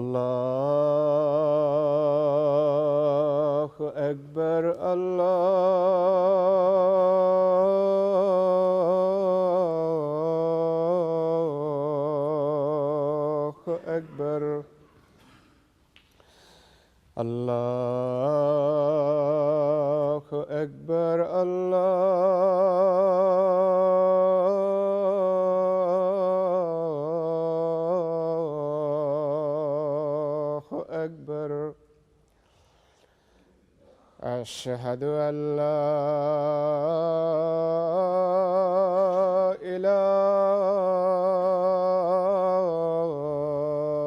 الله أكبر الله أكبر الله أكبر الله أكبر. أشهد أن لا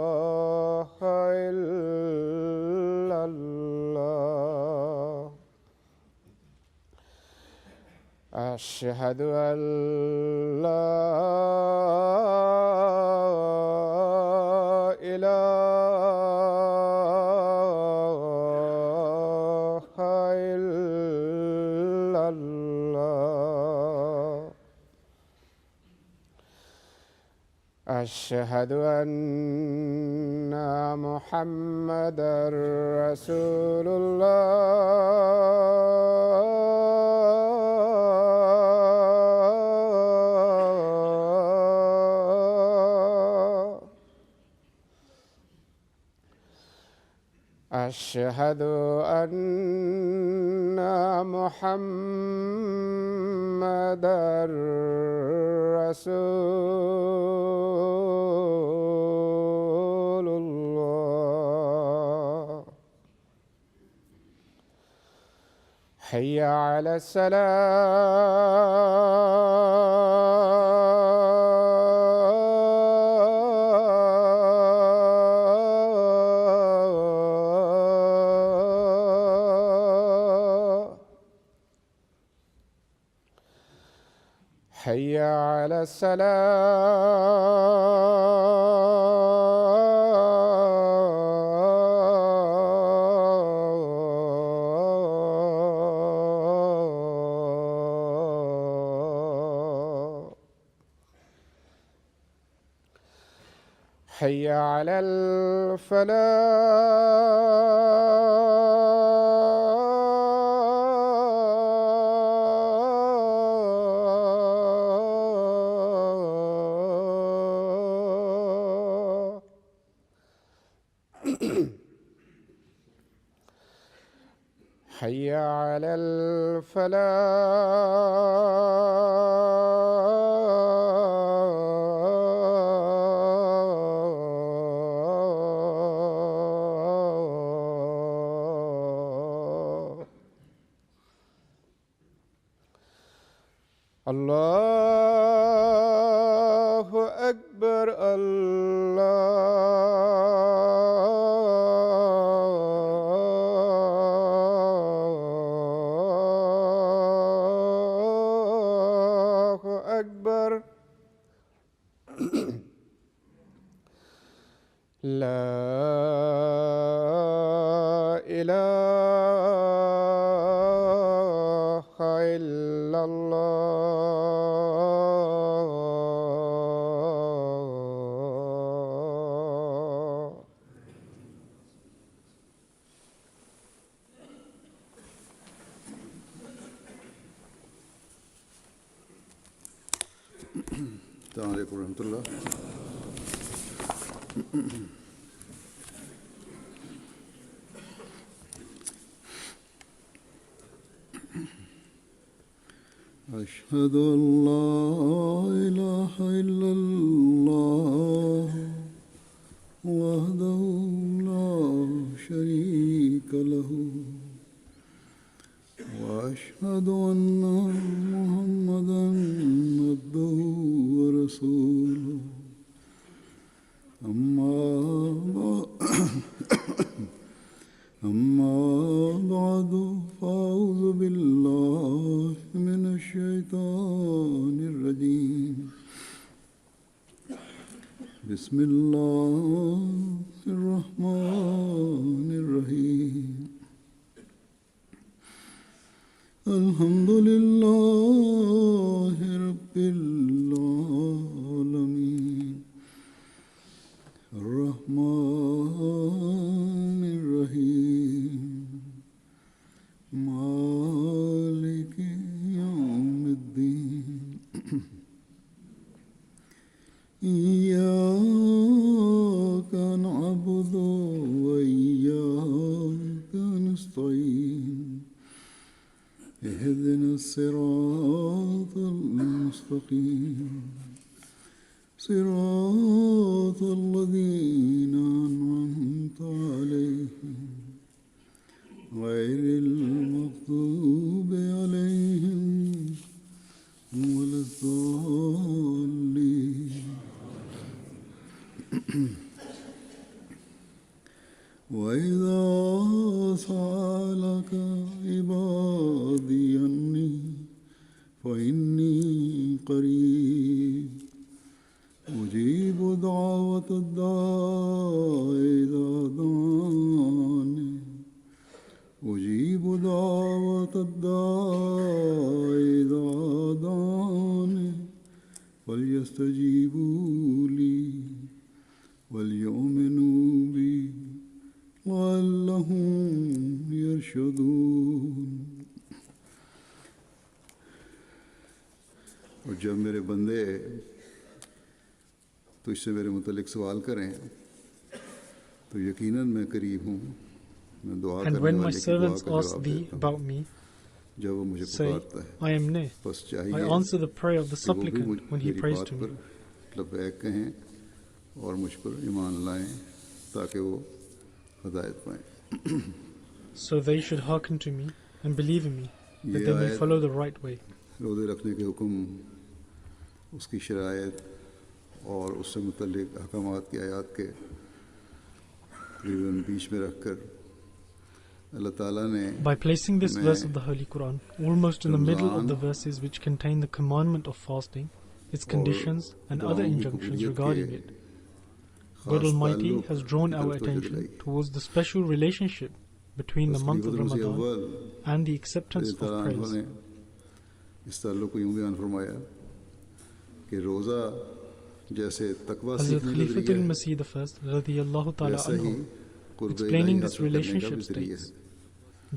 إله إلا الله. أشهد أن لا إله إلا الله. أشهد أن محمدًا رسول الله. أشهد أن محمدًا رسول الله. حي على الصلاة. حي على الصلاة. حي على الفلاح. حي على الفلاح. الله أكبر الله أكبر. لا إله إلا الله. السلام عليكم ورحمة الله. أشهد أن لا إله إلا الله وحده لا شريك له وأشهد أن محمدًا عبده ورسوله. أما بعد فأعوذ بالله من الشيطان الرجيم. بسم الله الرحمن الرحيم الحمد لله رب العالمين الرحمن الرحيم مالك يوم الدين إياك نعبد وإياك نستعين اهدنا الصراط المستقيم صراط الذين أنعمت عليهم غير المغضوب عليهم ولا الضالين وإذا سألك عبادي عني فإني قريب أجيب دعوة الداع إذا دعاني أجيب دعوة الداع إذا دعاني فليستجيبوا لي وليؤمنوا بي لعلهم يرشدون और जब मेरे बंदे तुझसे मेरे मुतालिक सवाल करें तो यकीनन मैं करीब हूँ मैं दुआ And करने when my वाले की दुआ servants का ask जवाब thee देता हूँ about me, जब वो मुझे say, पुकारता है I am near. बस I चाहिए answer the prayer of the कि वो भी supplicant when he मेरी prays बात to पर me. लबैक कहें और मुझ पर ईमान लाएं ताकि वो हिदायत पाएं So they should hearken to me and believe in me, that ये they may आयत follow the right way. रोज़े रखने के हुक्म उसकी शरायत और उससे मुतल्लिक अहकामात की आयत के तकरीबन बीच में रखकर अल्लाह ताला ने By placing this मैं verse of the Holy Quran almost in the middle of the Ramzan verses which contain the commandment of fasting, its conditions and other दुआओं की injunctions कबूलियत regarding के it, God खास Almighty ताल्लुक has drawn की our तरफ तवज्जो attention दिलाई towards the special relationship between the बस month of खलीफतुल मसीह Ramadan अव्वल and the acceptance रज़ी of अल्लाह अन्हु prayers. ने इस ताल्लुक को यूं बयान फरमाया कि रोज़ा जैसे तकवा Hazrat सीखने का Khalifatul ज़रिया है Masih I radiyallahu ta'ala वैसा ही anhu, कुर्ब explaining इलाही this हासिल करने का भी relationship ज़रिया है states,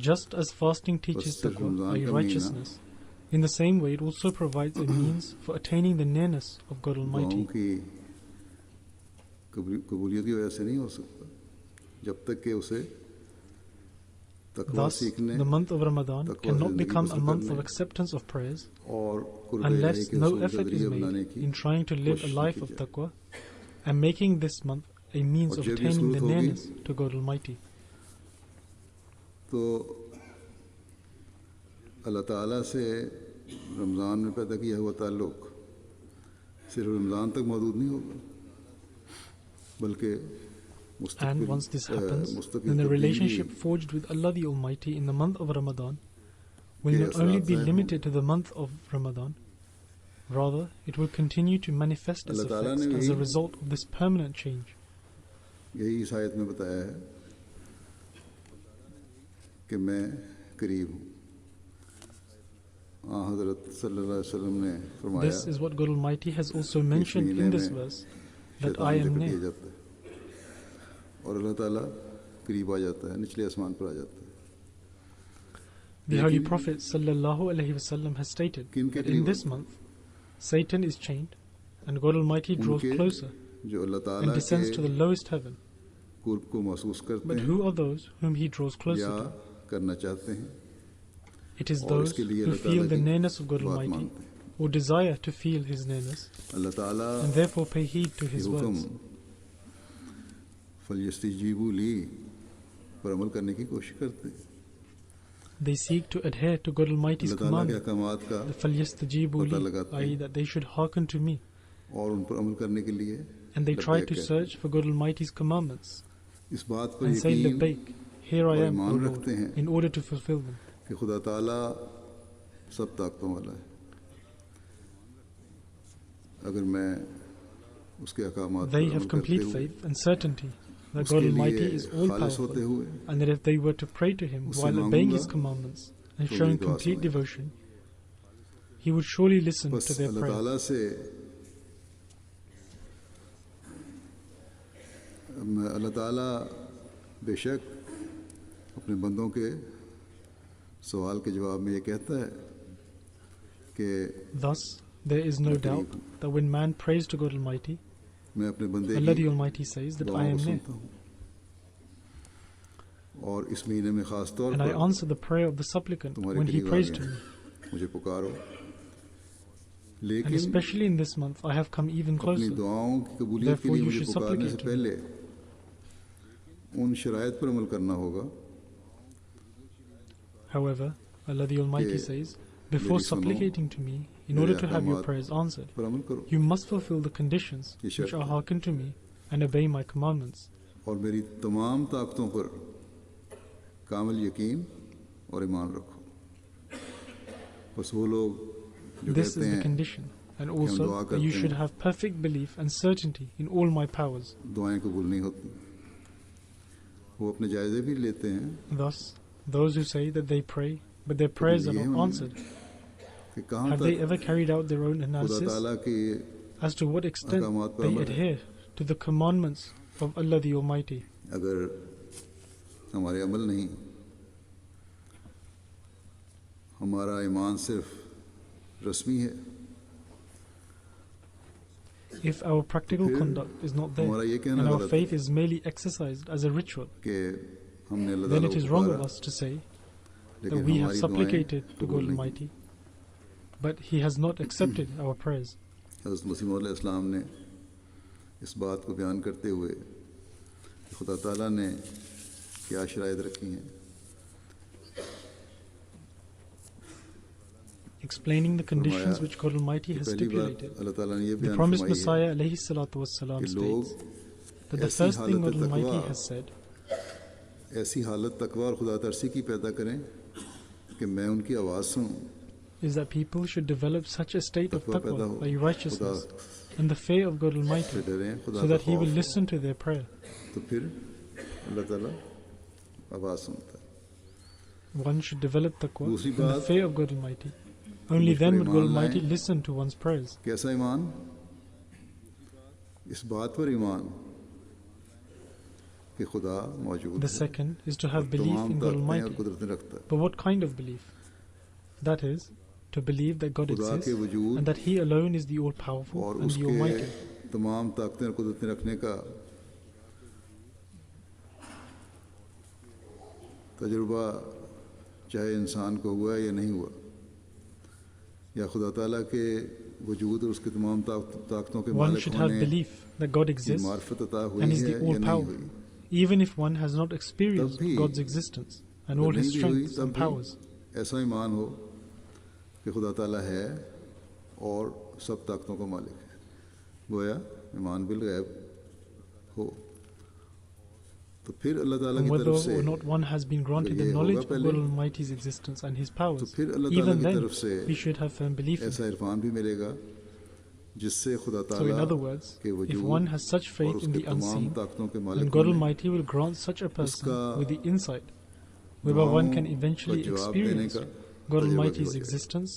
just as fasting teaches बस सिर्फ taqwa, रमज़ान i.e. का महीना righteousness, in the same way it also provides a means for attaining the nearness of God दुआओं Almighty. की कबूलियत की वजह से नहीं हो सकता जब तक कि उसे तकवा Thus, सीखने the month of Ramadan तकवा से cannot ज़िंदगी become a बसर month of करने acceptance of prayers और कुर्ब इलाही unless के no उसूल का effort is ज़रिया बनाने made की in trying to live a कोशिश life की of जाए taqwa and making this month a means और of जब ये attaining the सूरत होगी nearness to God Almighty. तो अल्लाह ताला से रमज़ान में पैदा किया हुआ ताल्लुक़ सिर्फ रमज़ान तक मौजूद नहीं होगा बल्कि And once this happens, मुस्तकिल then the तब्दीली relationship forged with Allah the Almighty in the month of Ramadan will के not only असरात be ज़ाहिर limited to the month of Ramadan, rather it will continue to manifest its अल्लाह ताला effects ने as a भी result of this permanent change. यही इस आयत में बताया है कि मैं करीब हूँ हज़रत सल्लल्लाहु अलैहि वसल्लम ने फरमाया This is what God Almighty has also कि इस mentioned महीने in this में verse, that शैतान I am ज़िक्र किया near. जाता है और अल्लाह ताला करीब आ जाता है निचले आसमान पर आ जाता है The Holy लेकिन Prophet sallallahu alaihi wasallam has stated किन के that in करीब this month, Satan is chained and God Almighty draws उनके closer जो अल्लाह ताला and descends के to the lowest heaven. कुर्ब को महसूस करते But हैं who are those whom He draws closer या to? करना चाहते हैं It is और those इसके लिए who अल्लाह feel ताला the की nearness of God बात Almighty मानते हैं or desire to feel His nearness अल्लाह ताला and therefore pay heed to के His हुक्म words. फलियस्तजीबू ली पर अमल करने की कोशिश करते हैं They seek to adhere to God Almighty's अल्लाह ताला के commandment, अहकामात का the فَلْيَسْتَجِيبُوا पता لِي, लगाते i.e. हैं that they should hearken to me, और उन पर अमल करने के लिए and they try Labbaik to कहते search for God Almighty's commandments हैं। इस बात पर and say, यकीन Labbaik, here I और am, O ईमान Lord, रखते हैं in order to fulfill them. कि खुदा ताला सब ताकतों वाला है अगर मैं उसके अहकामात they पर have अमल करते complete हुए faith and certainty that उसके God लिए Almighty is all खालिस होते powerful, हुए and that if they were to pray to Him उससे while obeying His मांगूंगा commandments and तो मेरी showing दुआ complete सुनेगा। devotion, He would surely listen to बस their अल्लाह prayer. ताला से अल्लाह ताला बेशक अपने बंदों के सवाल के जवाब में ये कहता है कि Thus, there is no doubt that when man prays to God Almighty, मैं अपने बंदे Allah the की Almighty says that I दुआओं को am near, सुनता हूँ और इस महीने में खास तौर and I पर answer the prayer of the supplicant तुम्हारे when he करीब आ prays गए to हैं, me. मुझे पुकारो, And लेकिन especially in this month, I have come even अपनी closer. दुआओं की कबूलियत के Therefore लिए you मुझे should पुकारने से supplicate to पहले उन शराइत पर अमल करना होगा However, Allah the Almighty कि says, before मेरी सुनो, supplicating to me, in मेरे order to have your अहकामात prayers answered, पर अमल करो you must fulfill the conditions ये which शर्त are है। hearken to me and obey my commandments. और मेरी तमाम ताकतों पर कामिल यकीन और ईमान रखो। बस वो लोग जो This कहते is the हैं condition, and दुआ also that you करते should हैं, have perfect belief and certainty in all my powers. दुआएं कबूल नहीं होती, वो अपने जायजे भी लेते हैं Thus, those who say that they pray, but their prayers are ये है not उनमें answered, कि कहाँ have they तक ever carried out their own खुदा analysis ताला के as to what extent अहकामात पर they अमल है। adhere to the commandments of Allah the Almighty? अगर हमारे अमल नहीं, हमारा ईमान सिर्फ रस्मी है, If our practical फिर conduct is not there, हमारा ये कहना and our गलत है faith is merely exercised as a ritual, कि हमने अल्लाह then ताला it को is wrong पुकारा, of us to say that लेकिन we have हमारी दुआएं supplicated to कबूल God नहीं। Almighty, but He has not accepted our prayers. हज़रत मसीह मौला इस्लाम ने इस बात को बयान करते हुए कि खुदा ताला ने क्या शराइत रखी हैं, Explaining the conditions फरमाया which God Almighty कि has पहली बात stipulated, अल्लाह ताला ने ये the बयान promised फरमाई है Messiah alayhi salatu wassalam कि लोग states that the ऐसी first thing हालत God Almighty तकवा has said ऐसी हालत तकवा और खुदा तरसी की पैदा करें कि मैं उनकी आवाज़ सुनूं, is that people should develop such a state of तकवा पैदा taqwa, हो, by खुदा righteousness, and the fear of God से Almighty, डरें, खुदा so का that He will खौफ हो, listen to their prayer. तो फिर अल्लाह ताला आवाज़ सुनता है। One should develop taqwa दूसरी and the बात, fear of God Almighty. Only मुझ पर then would God Iman Almighty लाएं। listen to one's prayers. कैसा ईमान? इस बात पर ईमान कि खुदा मौजूद The है, second is to have और belief तमाम in God ताकतें और Almighty. कुदरतें रखता है। But what kind of belief? That is, to believe that God खुदा के exists वजूद and that He alone is the all-powerful और and the उसके Almighty. तमाम ताकतें और कुदरतें रखने का तजुर्बा चाहे इंसान को हुआ या नहीं हुआ, या खुदा ताला के वजूद और उसके तमाम ताकतों के One मालिक should have होने belief that God की exists मार्फत अता हुई and is है the या नहीं all-powerful, हुई। even if one has not experienced भी God's existence and अगर all His नहीं भी हुई strengths तब and भी powers. ऐसा ईमान हो कि खुदा ताला है और सब ताकतों का मालिक है, गोया ईमान बिल गैब हो, तो फिर अल्लाह ताला And की whether तरफ से or not one has been granted the ये knowledge होगा of पहले, God Almighty's existence and His powers, तो फिर अल्लाह ताला even की then तरफ से we should have firm belief in ऐसा it. इरफान भी मिलेगा जिससे खुदा So in ताला other words, के if वजूद one has such और faith in उसके the तमाम unseen, ताकतों के then मालिक God होने Almighty will grant such a person उसका with the insight whereby one can दुआओं eventually का जवाब देने experience का God तजुर्बा भी हो Almighty's जाएगा। existence,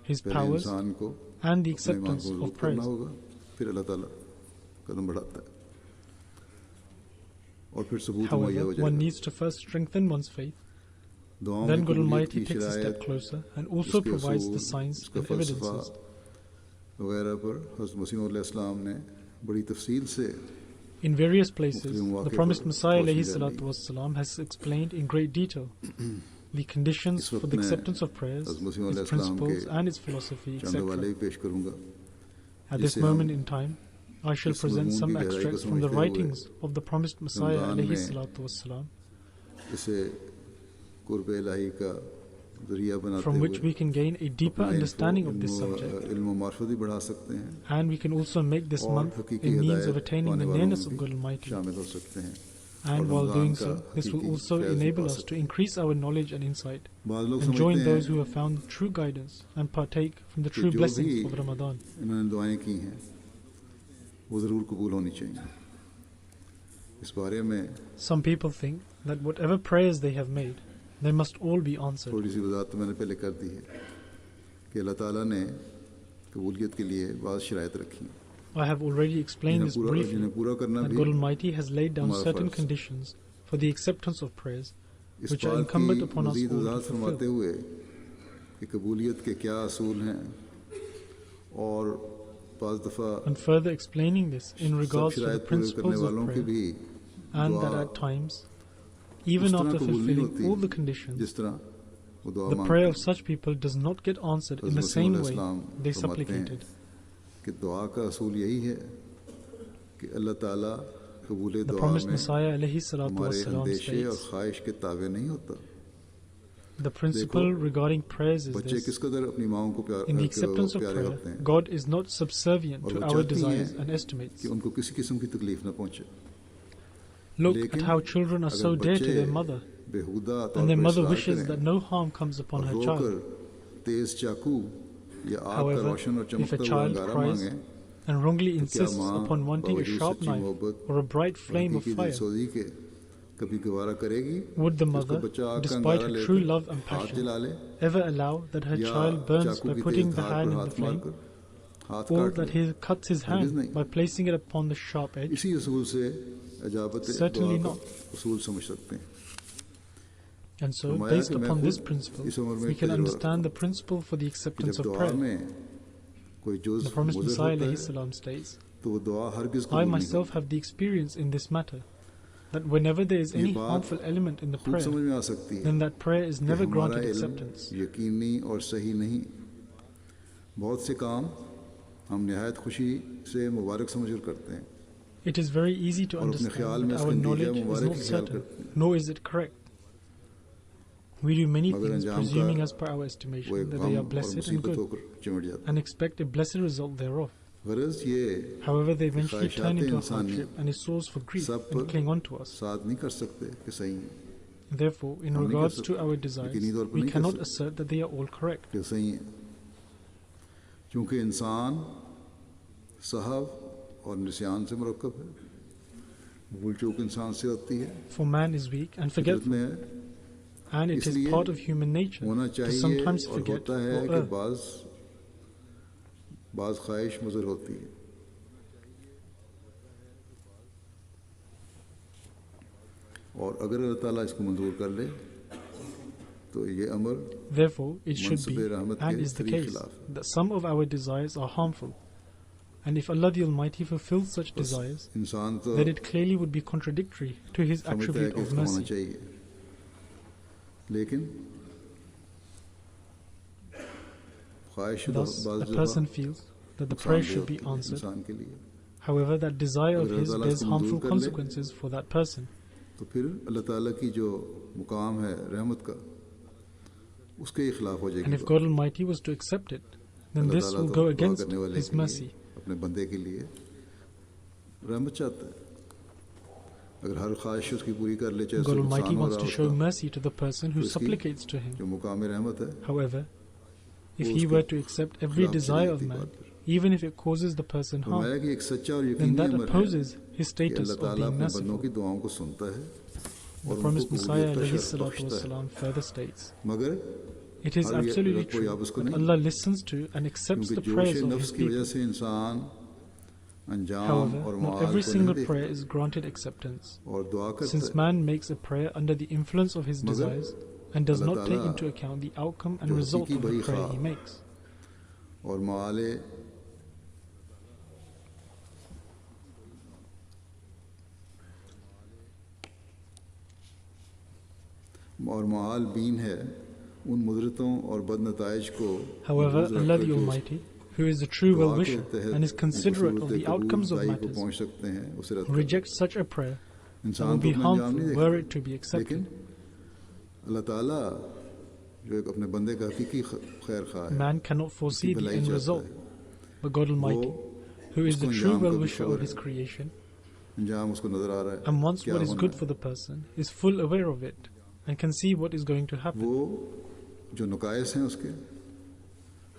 His पहले powers, इंसान को and the अपने ईमान acceptance को मजबूत of करना prayers. होगा, फिर अल्लाह ताला कदम बढ़ाता है और फिर सबूत मुहैया हो However, one जाएगा। needs to first strengthen one's faith. दुआओं Then की God कबूलियत Almighty की takes a step शराइत, closer and also उसके provides the उसूल, signs उसका and फ़लसफ़ा evidences. वगैरह पर हज़रत मसीह मौला इस्लाम ने बड़ी तफसील से In various places, मुख्तलिफ the मौक़े promised पर Messiah रोशनी alayhi डाली। salatu wassalam, has explained in great detail the conditions इस for वक्त the मैं acceptance of prayers, हज़रत मसीह its मौला इस्लाम principles के and its philosophy, चंद हवाले etc. भी पेश करूँगा, At this जिससे moment हम in time, I shall इस present मज़मून some की गहराई को extracts from the समझते हुए writings of the promised Messiah Ramzan alayhi में salatu wassalam, इसे कुर्ब इलाही का ज़रिया बनाते from which हुए we can gain a deeper अपना understanding of this subject, इल्म और मार्फत भी बढ़ा सकते हैं and we can also make this और month हकीकी a means हिदायत of attaining पाने the वालों nearness में of God भी Almighty. शामिल हो सकते हैं And और while रमज़ान doing का so, this will हकीकी also फैज़ भी enable पा us to सकते हैं। increase our knowledge and insight, बाद लोग and join समझते those हैं who have found true guidance and partake from the कि true जो blessings भी of Ramadan. इन्होंने दुआएं की हैं वो ज़रूर कबूल होनी चाहिए। इस बारे में Some people think that whatever prayers they have made, they must all be answered. थोड़ी सी वजाहत तो मैंने पहले कर दी है कि अल्लाह ताला ने कबूलियत के लिए बाज़ शराइत रखी हैं, I have already explained this briefly, जिन्हें पूरा करना that भी God Almighty has laid down हमारा certain फर्ज है। conditions for the acceptance of prayers, इस which are बात incumbent की upon us मज़ीद all वजाहत to फरमाते fulfill. हुए कि कबूलियत के क्या असूल हैं और पाँच दफ़ा And further explaining this in सब regards to the शराइत पूरे करने principles of वालों की prayer, भी and दुआ that at times, उस even तरह after कबूल नहीं fulfilling होती all the conditions, जिस तरह वो दुआ the मांगते prayer हैं। of such people does not get answered in the हज़रत same मसीह way अलैहिस्सलाम they फरमाते हैं supplicated. कि दुआ का असूल यही है कि अल्लाह ताला कबूल The दुआ promised में Messiah alayhi salatu हमारे wassalam अंदेशे और states, ख्वाहिश के ताबे नहीं होता। the principle regarding prayers is बच्चे this: किस कदर अपनी माओं को in the acceptance of प्यारे prayer, होते हैं God is not subservient और to वो our चाहती desires हैं and estimates. कि उनको किसी किस्म की तकलीफ न पहुंचे। Look लेकिन at how children are अगर so dear to बच्चे their mother, बेहुदा तौर and their पर mother इसरार wishes करें that no harm comes upon और her रोकर child. तेज चाकू या आग का However, रोशन और if a चमकता हुआ child अंगारा cries मांगे and wrongly तो क्या insists माँ upon wanting a बावजूद sharp सच्ची knife मोहब्बत or a bright flame of हकीकी fire, दिलसोजी के कभी गवारा करेगी would the कि उसका mother, बच्चा आग का despite अंगारा her true लेकर love and हाथ passion, जला ले ever allow that her या child burns चाकू by की putting Tej the Dhar hand पर in the हाथ flame, मारकर हाथ or काट that ले? he cuts his हरगिज़ hand नहीं। by placing it upon the sharp edge? इसी असूल से अजाबत दुआ Certainly का not. असूल समझ सकते हैं। And so, फरमाया based कि मैं upon this खुद principle, इस उम्र में we can तजुर्बा understand the रखता हूं principle for the कि acceptance जब of दुआ prayer. में कोई जुज़ The promised मुज़र Messiah होता alayhi है salam states, तो वो दुआ हरगिज़ I कबूल नहीं myself होती। have the experience in this matter, that whenever there is ये any बात harmful element in the खूब prayer, समझ में आ सकती है then that prayer is कि never हमारा granted इल्म acceptance. यकीनी और सही नहीं। बहुत से काम हम निहायत खुशी से मुबारक समझकर करते हैं It is very easy to और अपने understand ख्याल में that इसका our नतीजा knowledge is मुबारक not ही ख्याल certain, करते हैं, nor is it correct. We do many मगर things अंजाम presuming का as per our वो estimation एक that गम they are और blessed and मुसीबत good, होकर चिमट जाता है। and expect a blessed result thereof. गरज ये However, they eventually ख्वाहिशात turn into a इंसानी hardship and a source for grief सब and cling on to us. साथ नहीं कर सकते कि सही हैं, Therefore, in हम नहीं कर regards सकते, to our desires, यकीनी तौर पर we नहीं कर cannot सकते assert that they are all correct. कि सही हैं, क्योंकि इंसान सहव और निस्यान से मुरक्कब है। भूल चूक इंसान से होती है, For man is weak and फितरत forgetful, में है, and it is इसलिए part of human nature होना to चाहिए sometimes और forget होता है or कि err. बाज ख्वाहिश मुज़र होती है। और अगर अल्लाह ताला इसको मंजूर कर ले तो ये अमर Therefore, it should be, मनसब रहमत and के is the सरी case, खिलाफ है। that some of our desires are harmful. And if Allah the Almighty fulfills such बस desires, इंसान तो then it clearly would be contradictory to His समझता है attribute कि of इसको होना mercy. चाहिए, लेकिन ख्वाहिश तो Thus, बाज़ a दफ़ा person feels that the नुकसानदेह prayer should होती be है answered. इंसान के लिए। However, that desire of अगर his अल्लाह bears इसको harmful मंजूर कर ले, consequences for that person. तो फिर अल्लाह ताला की जो मुकाम है रहमत का उसके ही खिलाफ हो And जाएगी if बात। God Almighty was to accept it, then Allah this ताला will तो go दुआ against करने वाले His के लिए, mercy. अपने बंदे के लिए रहमत चाहता है। अगर हर ख्वाहिश उसकी पूरी कर ले, चाहे उससे God नुकसान Almighty हो wants रहा to हो show उसका, mercy to the person who तो इसकी supplicates to Him. जो मुकाम रहमत है However, if वो He उसके were to accept every खिलाफ चली desire of जाती man, बात फिर। even if it causes the person harm, फरमाया कि एक सच्चा और then यकीनी that अमर है opposes His कि status अल्लाह of ताला being अपने बंदों merciful. की दुआओं को सुनता है The और उनको promised Messiah कबूलियत का alayhi शर्फ salatu बख्शता है। wasalam further states, मगर it is हर absolutely रब को या true उसको that नहीं, Allah listens to and accepts क्योंकि the जोश prayers of नफ्स His की वजह people. से इंसान अंजाम However, और not माल every को नहीं single देखता prayer is granted acceptance. और दुआ करता Since है। man makes a prayer under the influence of his मगर desires and does Allah not take ताला into account the outcome and जो result हकीकी of the बही prayer ख्वाह he makes. और माले और माल बीन है उन मुदरतों और बदनताइज को However, मौजूद Allah रखकर the जो Almighty, who is the true दुआ के well-wisher तहत and is considerate of Surat the outcomes of कबूल को matters, पहुंच सकते हैं उसे रद्द कर rejects such a prayer that इंसान will तो be अपना अंजाम harmful नहीं were देखता, it to be लेकिन accepted. अल्लाह ताला जो एक अपने बंदे का हकीकी खैर खा है Man cannot foresee the भलाई end चाहता result, है, but God Almighty, who is the उसको true अंजाम का भी well-wisher खबर of His है। creation, अंजाम उसको नजर आ रहा है and once क्या what is होना good है। for the person, is full aware of it and can see what is going to happen. वो जो नुकाइस हैं उसके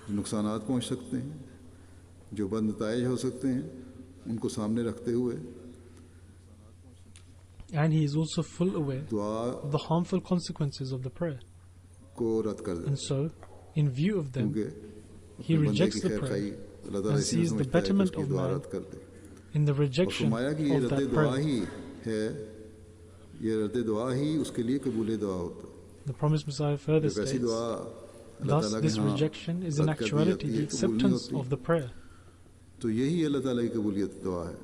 जो नुकसानात पहुंच सकते हैं जो बद नताइज हो सकते हैं उनको सामने रखते हुए and he is also full aware दुआ of the harmful consequences of the prayer. को रद्द कर देता And so, in view of them, क्योंकि he अपने बंदे rejects की the खैर prayer खाई अल्लाह ताला and इसी में sees the समझता है कि betterment उसकी of दुआ man रद्द कर दे in the और rejection फरमाया कि ये of रद्द that दुआ prayer. ही है ये रद्द दुआ ही उसके लिए कबूल दुआ होता है The promised Messiah further जब ऐसी states, दुआ अल्लाह thus ताला के this यहाँ rejection is in रद्द कर दी actuality जाती the है, कबूल नहीं acceptance होती, of the prayer. तो यही अल्लाह ताला की कबूलियत दुआ है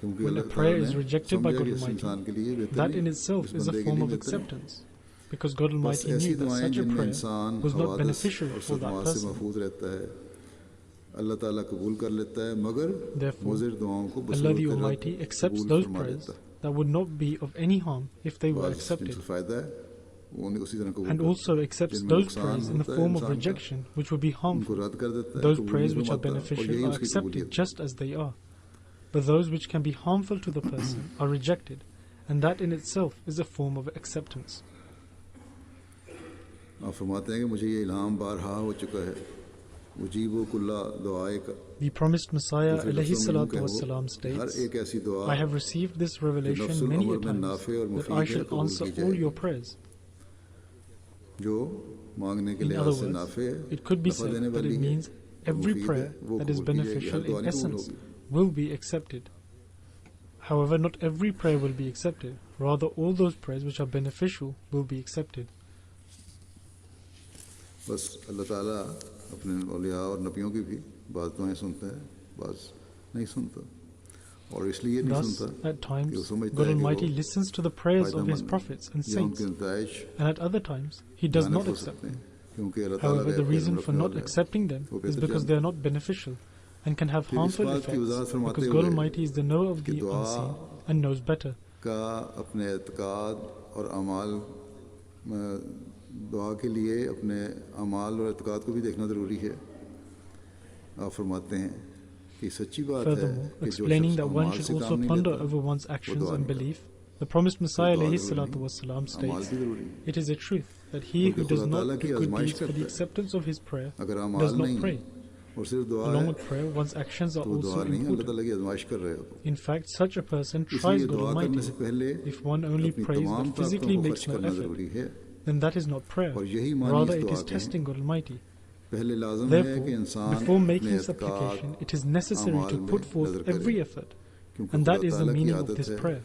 क्योंकि When a अल्लाह prayer ताला is ने rejected by समझा God कि इस Almighty, इंसान के लिए बेहतर that नहीं, in इस itself is a बंदे के form लिए of बेहतर नहीं। acceptance, because God बस Almighty ऐसी knew that दुआएं such a जिनमें prayer इंसान was not हवादिस beneficial और for that सदमात से person. महफूज रहता है अल्लाह ताला कबूल कर लेता है मगर Therefore, मुज़र दुआओं को Allah the बसूरत Almighty रद्द accepts कबूल those फरमा prayers लेता है that would not be of any harm if they were बाज़ accepted, जिनसे फ़ायदा है वो उन्हें उसी तरह कबूल and करता also है accepts जिनमें those नुकसान prayers in the होता है form of इंसान का rejection which would be उनको harmful, रद्द कर देता है those कबूल prayers नहीं which are फरमाता और beneficial यही are उसकी accepted कबूलियत है just as they are, but those which can be harmful to the person are rejected, and that in itself is a form of acceptance. आप फरमाते हैं कि मुझे ये इल्हाम बारहा हो चुका है उजीबो कुल्ला दुआए का The promised Messiah दूसरे alayhi लफ्ज़ों में यूं salatu कहो wassalam कि हर states, एक ऐसी दुआ I have received this जो revelation नफ्सुल many a अमर में times नाफे और that I मुफीद है should कबूल answer की all your जाएगी prayers. जो मांगने के In लिहाज other से words, नाफे है it could be नफा said देने that वाली it है means और every मुफीद है prayer वो that is कबूल की जाएगी हर beneficial दुआ in नहीं कबूल essence होगी will be accepted. However, not every prayer will be accepted. Rather, all those prayers which are beneficial will be accepted. बस अल्लाह ताला अपने औलिया और नबियों की भी बात दुआएं सुनता है बात नहीं सुनता और इसलिए नहीं Thus, सुनता at कि वो times, समझता God है कि Almighty वो listens to the prayers of His फायदेमंद prophets and या उनके saints, नताइज and at other times, He does जाने not हो accept सकते them. हैं क्योंकि अल्लाह ताला However, का the reason for रखने not वाला है accepting them वो is बेहतर because they जानता are not beneficial and can have फिर इस harmful बात की वजाहत effects, फरमाते because God हुए Almighty is the knower of कि the दुआ unseen and knows better. का अपने एतकाद और अमाल दुआ के लिए अपने अमाल और एतकाद को भी देखना ज़रूरी है आप फरमाते हैं कि सच्ची बात है Furthermore, कि जो explaining शख्स that one अमाल should से also काम नहीं ponder लेता over one's वो actions दुआ and नहीं करता belief, the promised Messiah दुआ alayhi ज़रूरी salatu नहीं wassalam अमाल states, भी ज़रूरी है it is a truth that he who क्योंकि does खुदा not ताला do की good आजमाइश deeds for the करता है acceptance of his prayer अगर does अमाल not नहीं pray. और सिर्फ दुआ Along है with prayer, one's actions are तो वो also दुआ नहीं अल्लाह important. ताला की आजमाइश कर रहे हो In fact, such a person इसलिए tries God दुआ करने Almighty. से पहले If one only अपनी prays तमाम but ताकतों physically को makes खर्च no करना effort, ज़रूरी है then that is not prayer. और यही मानी Rather, इस it दुआ is के testing God Almighty. पहले लाजम है Therefore, कि इंसान before अपने making एतकाद supplication, it is necessary अमाल to में put forth नज़र करे every effort, क्योंकि and खुदा that is the ताला की meaning of आदत this है prayer.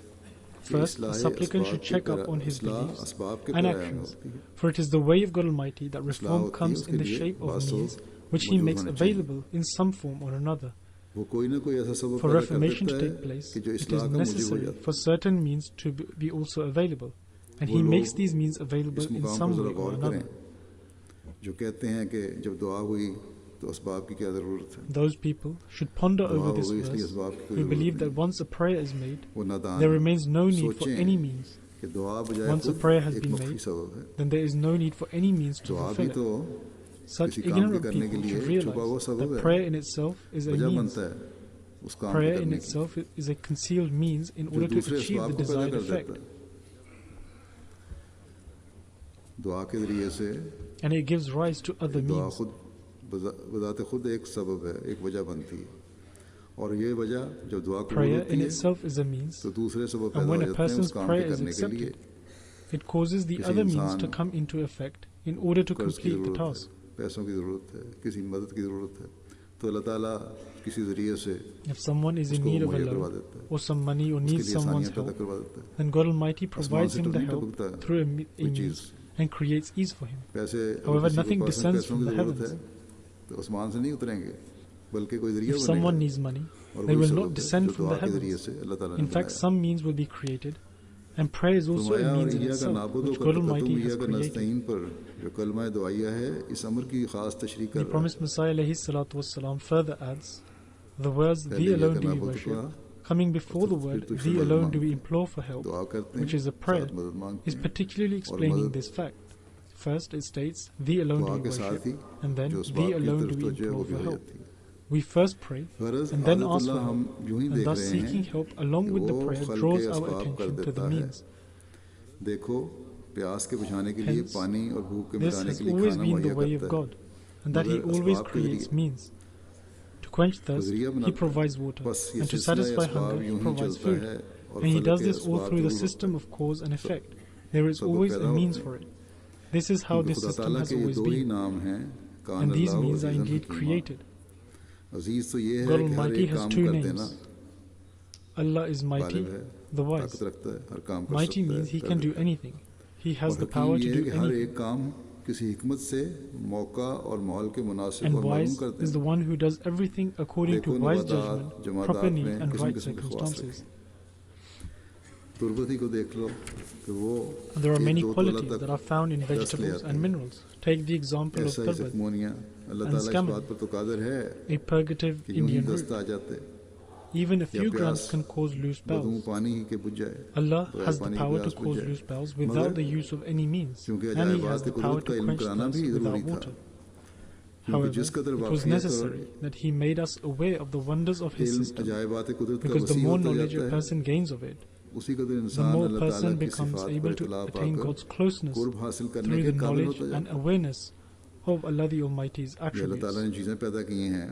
कि First, the इस्लाह supplicant असबाब should की check up तरह on his इस्लाह beliefs असबाब के and तरह actions, होती है for it is the way of God Almighty that इस्लाह reform होती है comes उसके in the लिए shape of बासो means which He मौजूद makes होने चाहिए available in some form or another. वो कोई ना कोई ऐसा सबब For पैदा कर reformation देता to है take place, कि जो it इस्लाह is का मूजिब हो necessary जाता for certain means to be also available, and वो He लोग makes these means available इस in मुकाम some पर way ज़रा or गौर another. करें जो कहते हैं कि जब दुआ हुई तो असबाब की क्या ज़रूरत है Those people should ponder दुआ over हो this गई इसलिए verse, असबाब की कोई who ज़रूरत believe नहीं that once a prayer is made, वो नादान there remains no need for सोचें any means. कि दुआ बजाय Once a खुद prayer has एक been मख्फी made, सबब है then there is no need for any means to दुआ भी fulfill it. तो Such किसी काम के ignorant करने के people लिए should छुपा हुआ realize सबब that है prayer in itself is a वजह means. बनता है उस काम के Prayer in करने की itself is a concealed means in जो order to दूसरे achieve असबाब the को पैदा desired कर effect, देता है दुआ के ज़रिए से and it gives rise to other दुआ means. खुद बजाते खुद एक सबब है एक वजह बनती है और ये वजह जब दुआ कबूल Prayer होती in है itself is a means, तो दूसरे सबब and पैदा when हो a जाते हैं उस person's काम के prayer is करने के लिए accepted, it causes the किसी other means to इंसान come into effect in order to कर्ज की complete the ज़रूरत है task. पैसों की ज़रूरत है किसी मदद की ज़रूरत है तो अल्लाह ताला किसी ज़रिए से If someone is in उसको need of a मुहैया करवा loan देता है or some money or उसके needs लिए someone's आसानियाँ पैदा help, करवा देता है then God Almighty provides से him तो the नहीं help टपकता है through a कोई means cheese and creates ease for him. पैसे However, किसी को nothing पास में descends पैसों from की the ज़रूरत heavens. है तो आसमान से नहीं उतरेंगे बल्कि कोई ज़रिया If someone बनेगा needs money, और they वही will सबब not है descend जो from दुआ the के ज़रिए heavens. से अल्लाह ताला ने In fact, बनाया some means will be created, and prayer is also a फरमाया और means in इया का itself, नाबुद which व God Almighty कतुम has इया का created. नस्तईन पर जो कलमा दुआया है इस अमर की खास तशरीह कर The रहा है promised Messiah alayhi salatu wassalam further adds, the words पहले Thee इया alone का do we नाबुद worship, का coming before the फिर word तुझसे Thee मदद alone do मांगते we हैं implore for help, दुआ करते which हैं is a prayer, साथ मदद मांगते is हैं particularly और explaining मदद this fact. First, it states, Thee alone दुआ do we के साथ worship, ही and then जो Thee इसबाब की alone do तरफ we तवज्जो है वो implore भी for हो help. जाती है We first pray, फर्ज and then ask आदतुल्लाह for हम help, यूं ही and देख thus रहे हैं seeking help along कि with the वो prayer खल draws के our असबाब कर attention to देता the है means. देखो प्यास के बुझाने के लिए Hence, पानी और भूख के This मिटाने has के लिए always खाना been the मुहैया way of करता है God, and that He मगर always असबाब के creates ज़रिए means. To To quench thirst, गुजरिया He बनाता है। provides water, बस ये and to सिलसिला satisfy असबाब hunger, यूं He ही provides चलता food. है और And He फलक does के this all असबाब through the जरूर system होते of cause and effect. There is सबब always पैदा a होते means हैं। for it. This is how क्योंकि this खुदा system ताला has के ये always दो ही been. नाम हैं, कान And these Allah means are अज़ीज़ुन indeed हकीमा। created. अजीज तो ये God है कि हर Almighty एक has काम two कर देना, names. Allah is mighty, Ghalib है, the wise. ताकत रखता है, हर काम कर Mighty सकता है, means He कर can do देता है। anything. He has और the हकीम power ये to है do कि हर anything. एक काम किसी हिकमत से मौका और माहौल के मुनासिब And और मालूम wise कर is the देना। one who does everything according to देखो wise नवादात judgment, जमादात proper need, में and किस्म right किस्म के ख्वास circumstances. रखें। तुर्बती को देख लो कि वो And there are एक many दो तोला qualities तक that are found in दस्त ले vegetables आते and हैं। minerals. Take the example of ऐसा ही turbat, जख्मोनिया अल्लाह and ताला इस scamming, बात पर तो कादिर है a purgative कि यूं ही Indian दस्त root. आ जाते, Even a या few प्यास grams can cause loose बदबू bowels. पानी के बुझ जाए, Allah तो has the पानी की power to प्यास बुझ cause जाए। loose bowels मगर without the use of any means, क्योंकि and He has अजायबात the power कुदरत का to इल्म quench कराना भी thirst जरूरी without था, water. क्योंकि However, जिस कदर it was वाक़ियत और necessary that He made us aware of the wonders of His इल्म system, अजायबात कुदरत का because the वसी more होता knowledge जाता a है, person gains of it, उसी कदर the इंसान more अल्लाह ताला person की becomes सिफात पर able to इत्तला attain पाकर God's closeness कुर्ब हासिल करने through के the काबिल knowledge होता and जाता है। awareness of Allah the Almighty's ये अल्लाह ताला attributes. ने चीज़ें पैदा की हैं,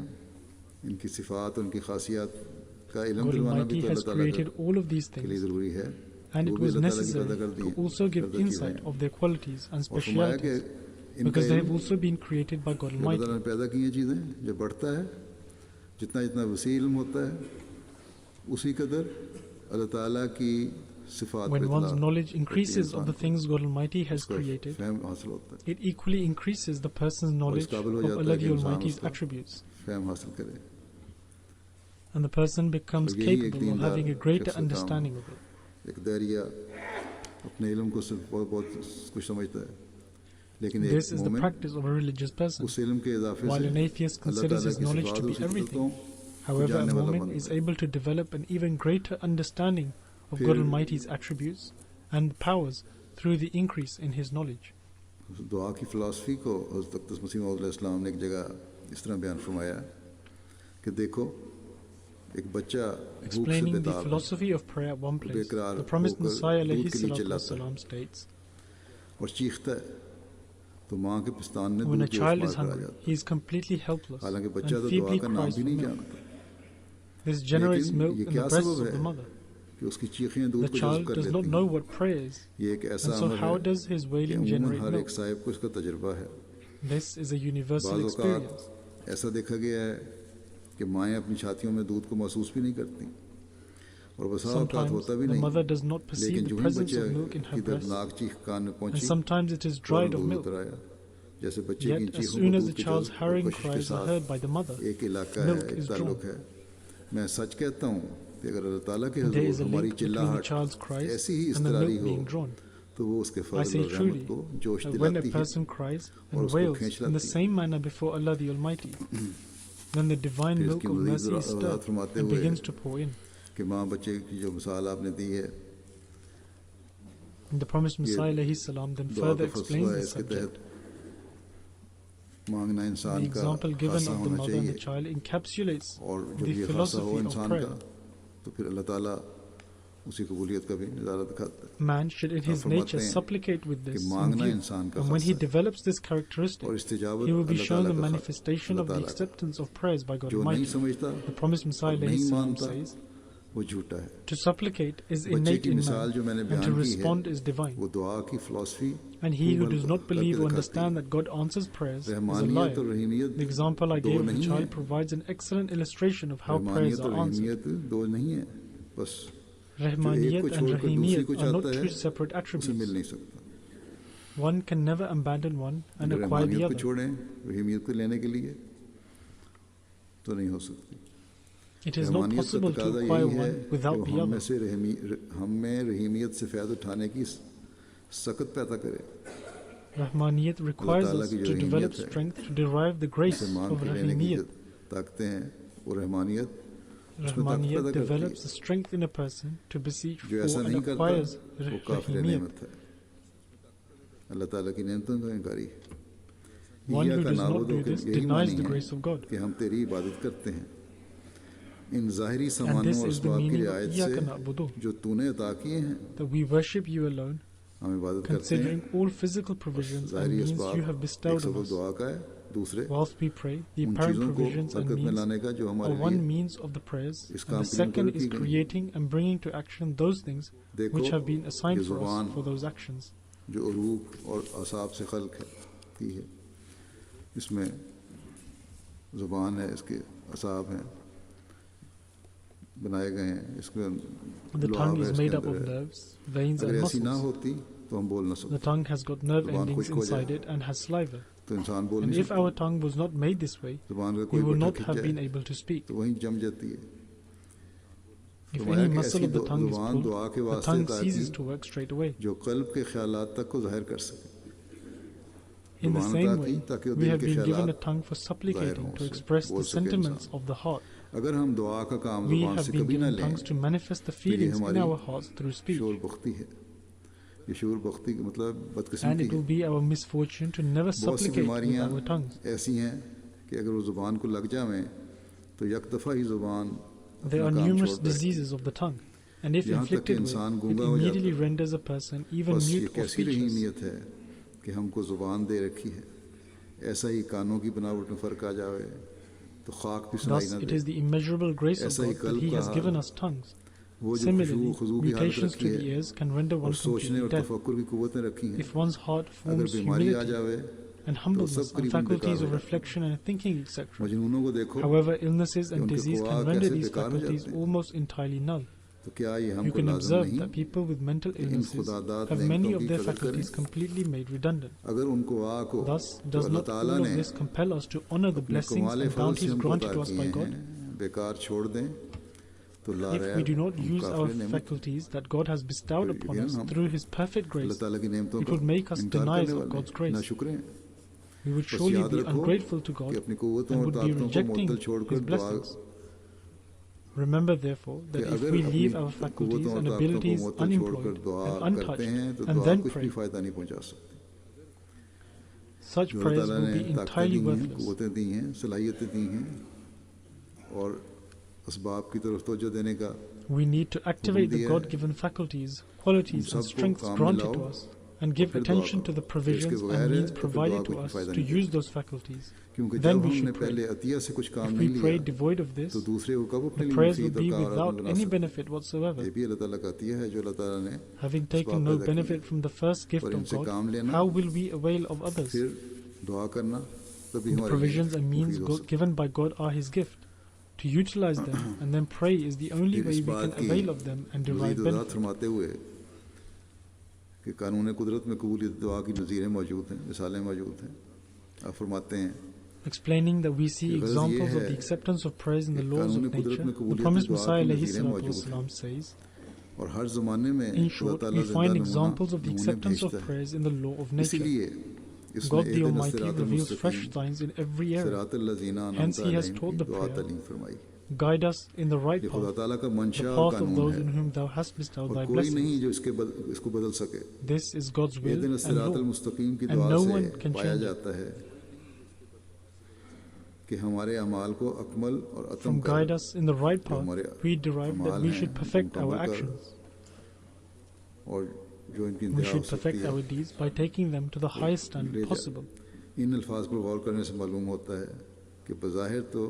इनकी सिफात उनकी खासियत का इल्म God दिलवाना भी Almighty तो has अल्लाह ताला created all of these के लिए things, ज़रूरी है। and वो it भी was अल्लाह ताला की necessary पैदा कर दी to हैं, also give पैदा की हुई insight हैं। of their qualities and और फरमाया कि specialities, इनका because they have इल्म also been created by God Allah Almighty. ताला ने पैदा की हैं चीज़ें, जब बढ़ता है जितना जितना वसी इल्म होता है उसी कदर अल्लाह ताला की सिफात When पे one's इत्तला knowledge होती है increases of इंसान the को, things God Almighty has उसका created, फहम हासिल होता है, it equally increases the person's knowledge काबिल हो of जाता Allah है कि the इंसान Almighty's उसका attributes, फहम हासिल करे। and the person becomes और यही एक capable of दीनदार having a greater शख्स का काम understanding of it. एक दारिया अपने इल्म को सिर्फ बहुत बहुत कुछ समझता है, लेकिन एक This is the मोमिन practice of a religious person, उस इल्म के इजाफे while से an atheist अल्लाह considers ताला his की knowledge to सिफात be उसी everything. कुदरतों However, a जानने वाला moment बनता is है। able to develop an even greater understanding of फिर- God Almighty's attributes and powers through the increase in his knowledge. उस दुआ की फ़िलासफ़ी को हज़रत अक़दस मसीह मौद अलैहिस्सलाम ने एक जगह इस तरह बयान फरमाया कि देखो एक बच्चा भूख से Explaining the बेताब है philosophy of prayer at one place, बेकरार the promised होकर Messiah दूध alayhi के लिए salatu चिल्लाता है wasalam states, और चीखता है तो माँ के पिस्तान में when a दूध जोश child मार is कर आ hungry, जाता he is completely helpless है। हालांकि and बच्चा तो दुआ feebly का नाम cries भी for नहीं milk. जानता, This generates लेकिन milk ये in the क्या breasts सबब of है the mother. कि उसकी चीखें दूध The को जज़्ब child कर does not लेती know हैं। what prayer is, ये एक ऐसा and so अमल how है does his कि wailing अमूमन generate हर milk? एक साहिब को इसका तजुर्बा है। This is a universal बाज़ औक़ात experience. ऐसा देखा गया है कि माएँ अपनी छातियों में दूध को महसूस भी नहीं करती और बसा औक़ात Sometimes होता भी the नहीं, mother does not perceive लेकिन the जो ही presence बच्चे of milk in her की breast, दर्दनाक चीख कान में and पहुंची sometimes it is फौरन dried of दूध milk. उतर आया। जैसे बच्चे की Yet, as चीखों soon को as दूध the की child's जज़्ब और harrowing कशिश के cries are साथ heard by the mother, एक इलाका है, milk एक is ताल्लुक drawn. है। मैं सच कहता हूँ कि अगर अल्लाह ताला के There is हुज़ूर a हमारी link between the चिल्लाहट child's cries ऐसी ही and the इस्तरारी milk हो being drawn. तो वो उसके I फजल say और रहमत truly को जोश that when a दिलाती है person cries और and उसको wails खींच in the लाती है। same manner before Allah the Almighty, then the divine फिर milk इसकी of मज़ीद mercy is वज़ाहत stirred फरमाते and हुए begins to pour in. कि माँ बच्चे की जो मिसाल आपने दी है And the promised ये Messiah alayhi salam then दुआ further का फलसफा explains है, the इसके subject. तहत मांगना The इंसान का example given खासा of the होना mother and the चाहिए child encapsulates और जब the ये खासा हो philosophy of इंसान prayer. का तो फिर अल्लाह ताला उसी कबूलियत का भी नज़ारा दिखाता है। Man should in his आप फरमाते nature हैं supplicate with कि this in मांगना view, इंसान का and when he खासा है develops this characteristic, और इस्तिजाबत he will be Allah shown ताला the का manifestation अल्लाह of the ताला का। acceptance of prayers by God जो नहीं Almighty. समझता The promised Messiah और alayhi नहीं salam मानता says, वो झूठा है। to supplicate is बच्चे innate की in मिसाल man, जो मैंने and बयान to की है respond is divine. वो दुआ की philosophy And he who does not करके believe or दिखाती है। understand that God answers prayers is a रहमानियत और liar. रहीमियत The example I दो gave of the नहीं है। child provides an excellent illustration of how prayers रहमानियत और are answered. रहीमियत दो नहीं है, बस Rahmaniyat को and छोड़कर दूसरी Rahimiyat को are not चाहता है, two separate उसे मिल attributes. नहीं सकता। One can never abandon one and अगर acquire the रहमानियत को other. छोड़ें रहीमियत को लेने के लिए तो नहीं हो सकती। It is not रहमानियत का possible to तकाजा acquire यही है one कि without वो the हम में other. से हम में रहीमियत से फ़ायदा उठाने की सकत पैदा करे, Rahmaniyat requires ताला us की जो to develop रहमियत है, strength to derive the grace उसे मान of के लेने की जो Rahimiyat. ताकतें हैं वो रहमानियत उसमें ताकत पैदा Rahmaniyat करती develops है। the strength in a person to beseech जो ऐसा for and नहीं करता acquires वो काफिर Rahimiyat. नेमत है, अल्लाह ताला की नेमतों का इनकारी है। One इय्या who का does not नाबुदो do के this यही denies मानी the है grace of God. कि हम तेरी इबादत करते हैं, इन ज़ाहिरी And सामानों this और is the असबाब की meaning of रियायत Iyaka से na'budu, जो तूने अता किए हैं that we worship you alone, हम इबादत करते हैं। considering all physical provisions and ज़ाहिरी means असबाब you have एक bestowed on सबब us. दुआ का है, दूसरे whilst we pray, the उन apparent चीज़ों को provisions and बरकत में means लाने का जो are हमारे one लिए means of the prayers, इस and काम the के लिए second मुकर्रर is की गई। creating and bringing to action those things देखो which have been assigned ये for us ज़ुबान for those actions. जो उरूक और असाब से खल्क है की है, इसमें ज़ुबान है, इसके असाब हैं, बनाए गए हैं, इसमें The लुआब tongue है, is इसके made up अंदर of है। nerves, veins अगर and ऐसी ना muscles. होती तो हम बोल ना The सकते, tongue has got nerve ज़ुबान endings खुश्क हो inside जाए it and has saliva. तो इंसान बोल And नहीं if our सकता, tongue was not made this way, ज़ुबान का we कोई would बट्टा not खिंच have been जाए able to speak. तो वहीं जम जाती है। If फरमाया any कि muscle ऐसी of the tongue is ज़ुबान pulled, दुआ के the वास्ते tongue ताकि ceases to work straight away. जो कल्ब के ख्यालात तक को ज़ाहिर कर सके। In the ज़ुबान same ताकि way, ताकि वो we दिल have के been given a ख्यालात tongue for supplicating, ज़ाहिर to हों, express बोल the सके sentiments इंसान। of the heart. अगर हम दुआ का काम We ज़ुबान have से been कभी ना given लें tongues to manifest the तो ये feelings in हमारी our hearts through speech. शोर बख्ती है। ये शोर बख्ती का मतलब And बदकिस्मती it will है। be our misfortune to never बहुत सी supplicate with बीमारियां our tongues. ऐसी हैं कि अगर वो ज़ुबान को लग जाएं तो एक दफ़ा ही ज़ुबान There अपना are काम numerous छोड़ बैठती है। diseases of the tongue, and if यहाँ तक कि inflicted with, इंसान it गूंगा हो जाता immediately है। renders a person even बस ये mute or कैसी speechless. रहीमियत है कि हमको ज़ुबान दे रखी है, ऐसा ही कानों की बनावट में फ़र्क आ जाए तो खाक भी सुनाई Thus, ना it they. is the immeasurable grace of ऐसा ही God that कल्ब He का has hall, given us tongues. वो जो Similarly, खुशू की हालत mutations रखी to the है ears can render और one सोचने completely और deaf. तफक्कुर की कुव्वतें रखी हैं, If one's heart अगर forms बीमारी आ humility जावे and तो सब humbleness and करीबन बेकार faculties हो of जाते हैं। reflection and thinking, etc. मजनूनों को देखो However, illnesses and उनके disease ख्वाब can render कैसे these बेकार हो faculties जाते हैं। almost entirely null. तो क्या ये You हमको can लाज़िम observe नहीं that people with mental कि इन illnesses खुदादात have many नेमतों of की their कदर faculties करें? completely made redundant. अगर उनको को Thus, जो does अल्लाह not ताला all ने of this compel us to honor the अपने blessings कमाल and फजल से bounties हमको granted अता to us किए by God? हैं, बेकार छोड़ दें तो ला If we do not हम use our काफिर नेमत faculties that God has bestowed तो upon यकीनन us हम through His perfect अल्लाह grace, ताला की नेमतों it का would make us इनकार deniers करने of वाले God's हैं, grace. ना शुक्र हैं। We would बस surely याद be रखो ungrateful to कि God अपनी कुव्वतों and और would be ताकतों को rejecting मुअत्तल छोड़कर His दुआ blessings. Remember, therefore, कि that if अगर we अपनी leave our कुव्वतों faculties और and ताकतों को abilities मुअत्तल छोड़कर unemployed दुआ and करते untouched हैं तो and दुआ then कुछ भी pray, फ़ायदा नहीं पहुंचा सकती। such जो prayers अल्लाह will ताला be ने ताकतें entirely दी हैं, worthless. कुव्वतें दी हैं, सलाहियतें दी हैं और असबाब की तरफ तवज्जो देने का We need to activate the दिया है। God-given faculties, qualities, and सबको strengths काम में granted लाओ to us, and give फिर दुआ attention करो। to the इसके provisions बगैर and है means तो फिर दुआ provided to कोई us फ़ायदा to नहीं use करेगी। those faculties. क्योंकि Then जब we हमने should pray. पहले अतिया से कुछ काम If नहीं we pray लिया devoid of this, तो दूसरे को कब अपने the लिए prayers will मुफीद और be कारगर without बना any सकते? benefit whatsoever. ये भी अल्लाह ताला का अतिया है जो अल्लाह ताला ने Having असबाब taken no पैदा किए benefit from the first gift और of इनसे God, काम लेना how will we avail of others? फिर दुआ करना तभी The हमारे provisions लिए and means मुफीद हो सकता given by God are His gift. To utilize them and then pray is the only फिर way इस we can बात की avail of them and derive मज़ीद वजाहत benefit. फरमाते हुए कि कानून कुदरत में कबूलियत दुआ की नज़ीरें मौजूद हैं, मिसालें मौजूद हैं। आप फरमाते हैं Explaining that we see ये गरज ये examples of है the acceptance of praise in the कि laws कानून of कुदरत nature. में The कबूलियत promised दुआ Messiah की alayhi नज़ीरें salatu मौजूद हैं wasalam says, और हर ज़माने में in खुदा short, ताला we ज़िंदा find नमूना examples of the नमूने acceptance भेजता of है। praise in the law of nature. इसीलिए इसने God the एहदिना Almighty सिरातल reveals fresh Mustakim signs in every area. सिरातल लज़ीना Hence, अनअमता He has अलैहिम taught की the दुआ prayer, तालीम फरमाई। guide us in the right ये खुदा path, ताला का मंशा the और path of कानून those है in whom Thou hast bestowed और Thy कोई blessings. नहीं जो इसको बदल सके। This is God's will एहदिना and सिरातल law, मुस्तकीम की and दुआ no से one can पाया change it. जाता है कि हमारे अमाल को अकमल और अतम From कर guide us in the right जो path, हमारे we derive that अमाल we हैं, should perfect उनको our अमल कर actions. और जो इनकी We इंतहा हो should सकती perfect है our deeds by taking them to the highest ले standard जा। possible. इन अल्फाज पर गौर करने से मालूम होता है कि बज़ाहिर तो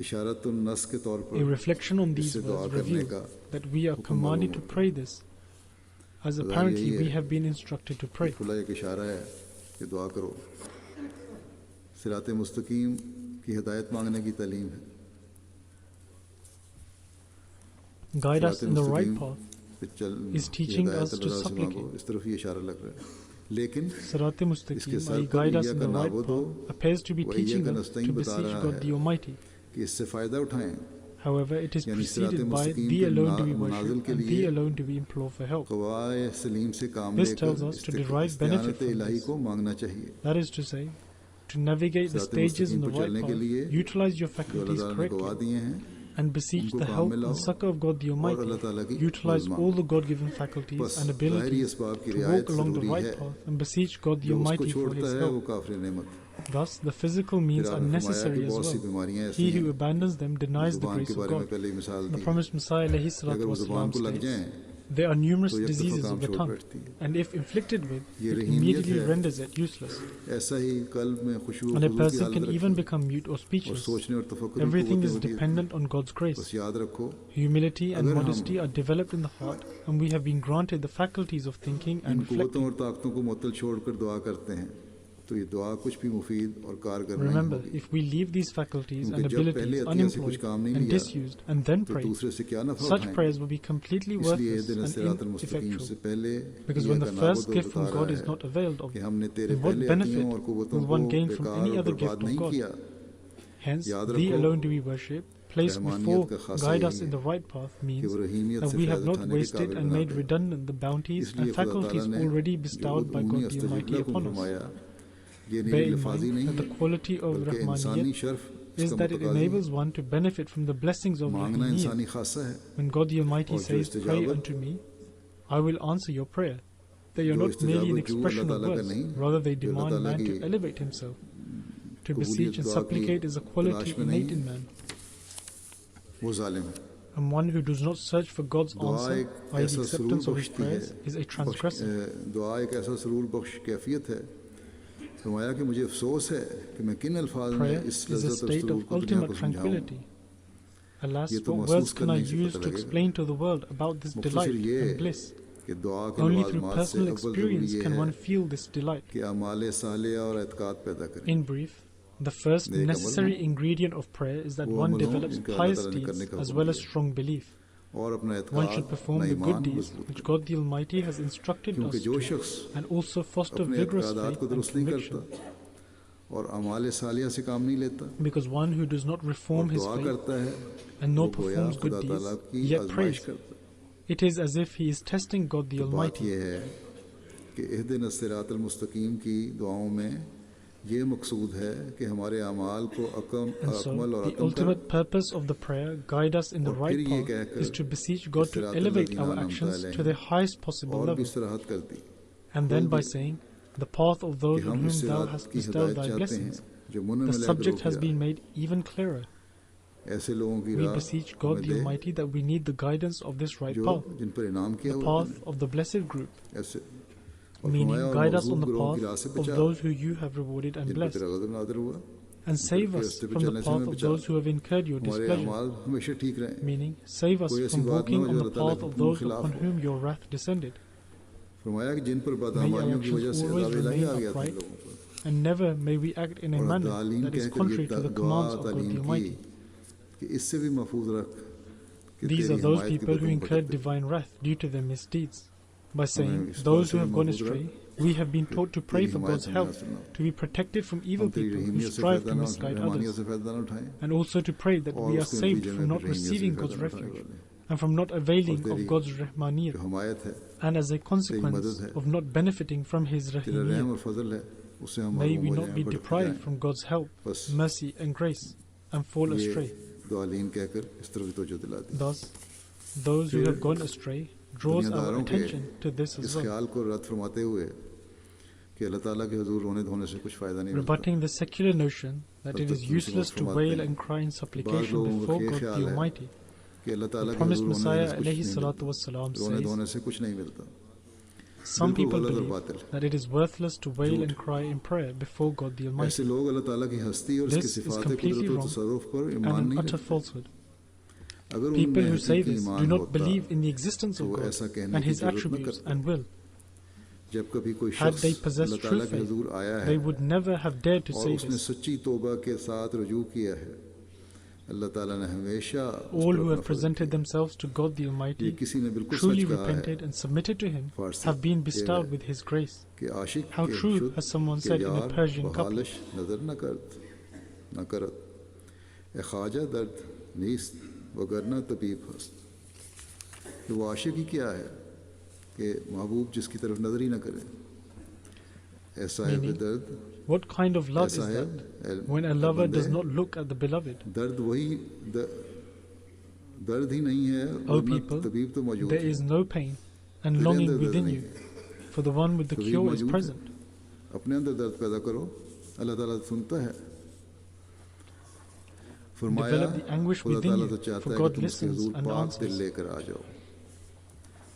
इशारतुन नस के तौर पर A reflection on these इससे दुआ words करने reveals का that we are हुक्म commanded मालूम to होता है। pray this, as बज़ाहिर apparently यही we है have been instructed to pray. खुला एक इशारा है कि दुआ करो। सिरात मुस्तकीम की हिदायत मांगने की तालीम है। Guide us सिरात in the right Mustakim path. पे चल is teaching हिदायत us to अल्लाह से मांगो, supplicate. इस तरफ ही इशारा लग रहा है। लेकिन Sirat इसके Mustaqim, सर i.e. पर guide us in इय्याका the right नाबुदु path, appears to be व teaching इय्याका us नस्तईन to बता beseech रहा God है the Almighty. कि इससे फ़ायदा उठाएं। However, it is यानी सिरात preceded by मुस्तकीम Thee के alone to be Manazil worshipped के and लिए Thee alone to be implored for help. क़वाए Salim से काम This लेकर tells us to derive benefit इस्तिआनत from Ilahi this. को मांगना चाहिए। That is to say, to navigate the सिरात stages in मुस्तकीम the पर right चलने के लिए path, utilize your जो अल्लाह faculties ताला ने गवाह correctly, दिए हैं and beseech उनको the काम help में and लाओ succor of God the और Almighty. अल्लाह ताला की Utilize मदद all मांगो। the God-given faculties बस and ज़ाहिरी abilities असबाब की to रियायत walk along the ज़रूरी right है। path and beseech God the जो उसको Almighty for छोड़ता His है वो help. काफिर नेमत। Thus, the physical फिर means are आपने फरमाया कि necessary as बहुत सी well. बीमारियां ऐसी He हैं who abandons them denies the ज़ुबान grace के of बारे में God. पहले ही मिसाल The the promised Messiah alayhi कि अगर salatu वो ज़ुबान wasalam को लग states जाएं There are numerous तो एक दफ़ा diseases काम of the छोड़ tongue, बैठती है। and if inflicted with, ये it रहीमियत immediately है। renders it useless, ऐसा ही कल्ब में खुशू and a खुजू की person हालत can even रखें become mute or और speechless. सोचने और तफक्कुर की Everything कुव्वतें is होती हैं। dependent on God's बस grace. याद रखो, Humility and अगर हम modesty are developed in the heart, and we have been granted the faculties of thinking in and कुव्वतों reflecting. और ताकतों को मुअत्तल छोड़कर दुआ करते हैं तो ये दुआ कुछ भी मुफीद और कारगर नहीं Remember, होगी। if we leave these faculties and क्योंकि जब पहले abilities अतिया से कुछ unemployed काम नहीं and लिया disused and then तो pray, दूसरे से क्या नफा such उठाएंगे। prayers will be completely इसलिए worthless दिन and सिरातल मुस्तकीम ineffectual. से पहले Because ये when the का first नाबुद gift बता from God रहा is है not availed of, कि हमने तेरे then what पहले benefit अतियों और कुव्वतों will को one gain from बेकार any और other बर्बाद gift of नहीं God? किया। Hence, याद Thee रखो, alone do we worship. Place रहमानियत before, का खासा guide यही us in है the right path कि means वो रहीमियत that से we have फ़ायदा not उठाने के wasted काबिल and बना made they. redundant the bounties इसलिए and खुदा faculties ताला ने already जो bestowed by उन्हीं God the Almighty अस्तजल्ला को upon us. फरमाया, ये Bear निरी in लफाजी mind नहीं that the है quality of बल्कि इंसानी Rahmaniyat शर्फ is इसका that it मुतकाज़ी है। enables one to benefit from the blessings of मांगना इंसानी Rahmaniyat. खासा है When God the Almighty और जो says, Pray इस्तिजाबत unto me, I will answer your prayer. They are जो not merely an इस्तिजाबत जो expression अल्लाह of ताला का words, नहीं, rather they जो अल्लाह demand ताला man की to elevate himself. To कबूलियत beseech and दुआ की supplicate is a quality तलाश में innate नहीं in man. वो जालिम है। And one who does not search for God's दुआ answer एक by the ऐसा acceptance सुरूर of his बख्शती है, prayers is a transgressor. दुआ एक ऐसा सुरूर बख्श कैफियत है। फरमाया कि मुझे अफसोस है कि मैं किन अल्फाज में Prayer इस is a लज़्ज़त और state सुरूर of को दुनिया ultimate को समझाऊं। tranquility. Alas, ये तो what महसूस words can I करने से use पता to लगेगा। explain to the world about this delight मुख्तसर ये and bliss? कि दुआ के Only through लवाज़मात से personal अव्वल ज़रूरी experience ये can है one feel this delight. कि अमाल सालिया और एतकाद पैदा करें। In brief, the first neck Amal necessary हो, ingredient of prayer is that वो one अमल हो develops जिनका pious अल्लाह ताला ने करने deeds का as हुक्म well as दिया strong belief. और अपना One एतकाद should perform अपना the good ईमान deeds मजबूत which करें। God the Almighty has instructed क्योंकि us जो to, शख्स and also foster अपने vigorous एतकादात faith को and दुरुस्त नहीं करता conviction. और अमाल सालिया से काम नहीं लेता Because one who does not और reform his दुआ faith करता है and वो nor गोया performs खुदा good ताला deeds, की yet आजमाइश prays, करता। it is as if he is testing God the तो बात Almighty. यह है कि इहदिन सिरातल मुस्तकीम की दुआओं में ये मकसूद है कि हमारे अमाल को And so, अकमल और the अतम कर ultimate purpose of the prayer, guide us in the और right फिर ये path, कहकर is to beseech God to सिरातल elevate लज़ीना our अनअमता actions अलैहिम to the highest possible और भी level. सराहत कर दी And then by saying, the path of कि those on हम whom इस thou सिरात hast की bestowed हिदायत thy चाहते हैं blessings, जो मुंह में the लेकर subject has रोक been दिया। made even clearer. ऐसे लोगों की We राह beseech God हमें the they Almighty that we need the guidance of this right जो path, जिन पर इनाम किया the हुआ है path of the blessed group, ऐसे और meaning फरमाया और guide us on मग़ज़ूब the गिरोह की राह path से of बचा those who you have rewarded and जिन पर blessed, तेरा गज़ब नाज़िल हुआ and save के us रास्ते पे from the चलने से path हमें of बचा। those who have incurred your हमारे displeasure, अमाल हमेशा ठीक रहें। meaning save us कोई ऐसी from बात ना walking हो on जो the अल्लाह ताला path के of हुक्म those के खिलाफ upon हो। whom your wrath descended. फरमाया कि जिन पर May our बदअमालियों की वजह actions से always अज़ाब इलाही remain आ गया था upright, लोगों पर and never may we act in a और manner तालीम that is कहकर contrary ये to the दुआ commands of God तालीम the की Almighty. कि इससे भी महफूज रख कि These तेरी are those हिमायत की people who बदबू incurred भटकते। divine wrath due to their misdeeds. By saying, इस those बात who से have gone महफूज astray, रख we have been taught to pray तेरी for हिमायत God's हमें help, हासिल ना हो। to be protected from evil हम तेरी people who रहमियत से strive फ़ायदा to ना misguide रहमानियत others, से फ़ायदा ना उठाएं and also to pray that और we are उसके saved नतीजे from में not रहमियत से receiving फ़ायदा God's ना उठाने refuge वाले and from not availing और of तेरी God's जो rahmaniyat, हिमायत है and as a consequence है। of not benefiting from His तेरा रहम rahmaniyat, और फजल है उससे हम may महरूम we हो not जाएं be भटकते deprived जाएं। from God's help, बस mercy and grace, and fall ये astray. दुआलीन कहकर इस तरफ तवज्जो दिला दी। Thus, those who have gone astray draws our दुनियादारों के attention to this इस as well, ख्याल को रद्द फरमाते हुए कि अल्लाह ताला के हुजूर रोने धोने से कुछ फ़ायदा नहीं मिलता। rebutting the secular notion that it is useless to wail and cry in supplication before God the Almighty. कि अल्लाह ताला The के promised हुजूर रोने Messiah से कुछ alayhi नहीं salatu मिलता। wassalam रोने says, धोने से कुछ नहीं मिलता। some बिल्कुल people गलत और believe बातिल। that it is worthless to wail and cry in prayer before God the ऐसे Almighty, लोग अल्लाह ताला की हस्ती और उसकी This is सिफात completely कुदरत और wrong तसर्रुफ पर and ईमान an नहीं utter रखते। falsehood. अगर People उनमें who say हकीकी this do ईमान not होता believe in the existence तो of वो God ऐसा कहने and की His जरूरत न attributes करते। and will. जब कभी कोई Had शख्स they possessed अल्लाह true ताला के faith, हुजूर आया है they would never have dared to और say उसने this. सच्ची तौबा के साथ रुजू किया है, अल्लाह ताला ने हमेशा उस All पर who अपना have फजल presented किया। themselves to God the ये Almighty, किसी ने बिल्कुल truly सच कहा है repented and submitted to Him, Farsi have been ये bestowed है with His grace. कि आशिक How के true शुद्ध has someone के said in a यार Persian couplet. बहालिश नजर न करत ए ख्वाजा दर्द नीस्त वगरना तबीब हस्त। तो वो आशिक ही क्या है कि महबूब जिसकी तरफ नजर ही न करे। ऐसा है Meaning, दर्द What kind of love is ऐसा है that when a lover बंदे does not look at the beloved? दर्द वही दर्द ही नहीं है O वरना people, तबीब तो मौजूद there है। is no pain and तेरे longing अंदर दर्द within नहीं you, है, for the one with the तबीब cure is मौजूद है। present. अपने अंदर दर्द पैदा करो, अल्लाह ताला सुनता है। फरमाया Develop the anguish खुदा within ताला you, तो चाहता for है कि God तुम उसके listens हुजूर and पाक दिल answers. लेकर आ जाओ,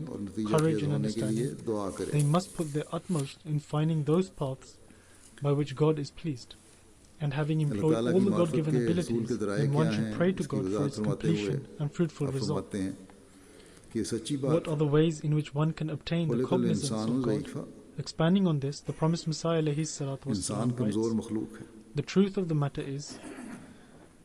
strength, और नतीजा courage फेज and होने के लिए understanding, दुआ करें. they must put their utmost in finding those paths by which God is pleased. And having Allah employed ताला all की the मार्फत God-given के रसूल abilities, के दराए then क्या one should हैं pray to उसकी God for वजाहत its फरमाते हुए completion and fruitful आप result. फरमाते हैं कि ये सच्ची बात What are the ways in which one can obtain the खुलिक़ल cognizance इंसानु of God? ज़ईफ़ा. Expanding on this, the promised Messiah alayhi salatu इंसान wasalam कमज़ोर writes, मखलूक है. the truth of the matter is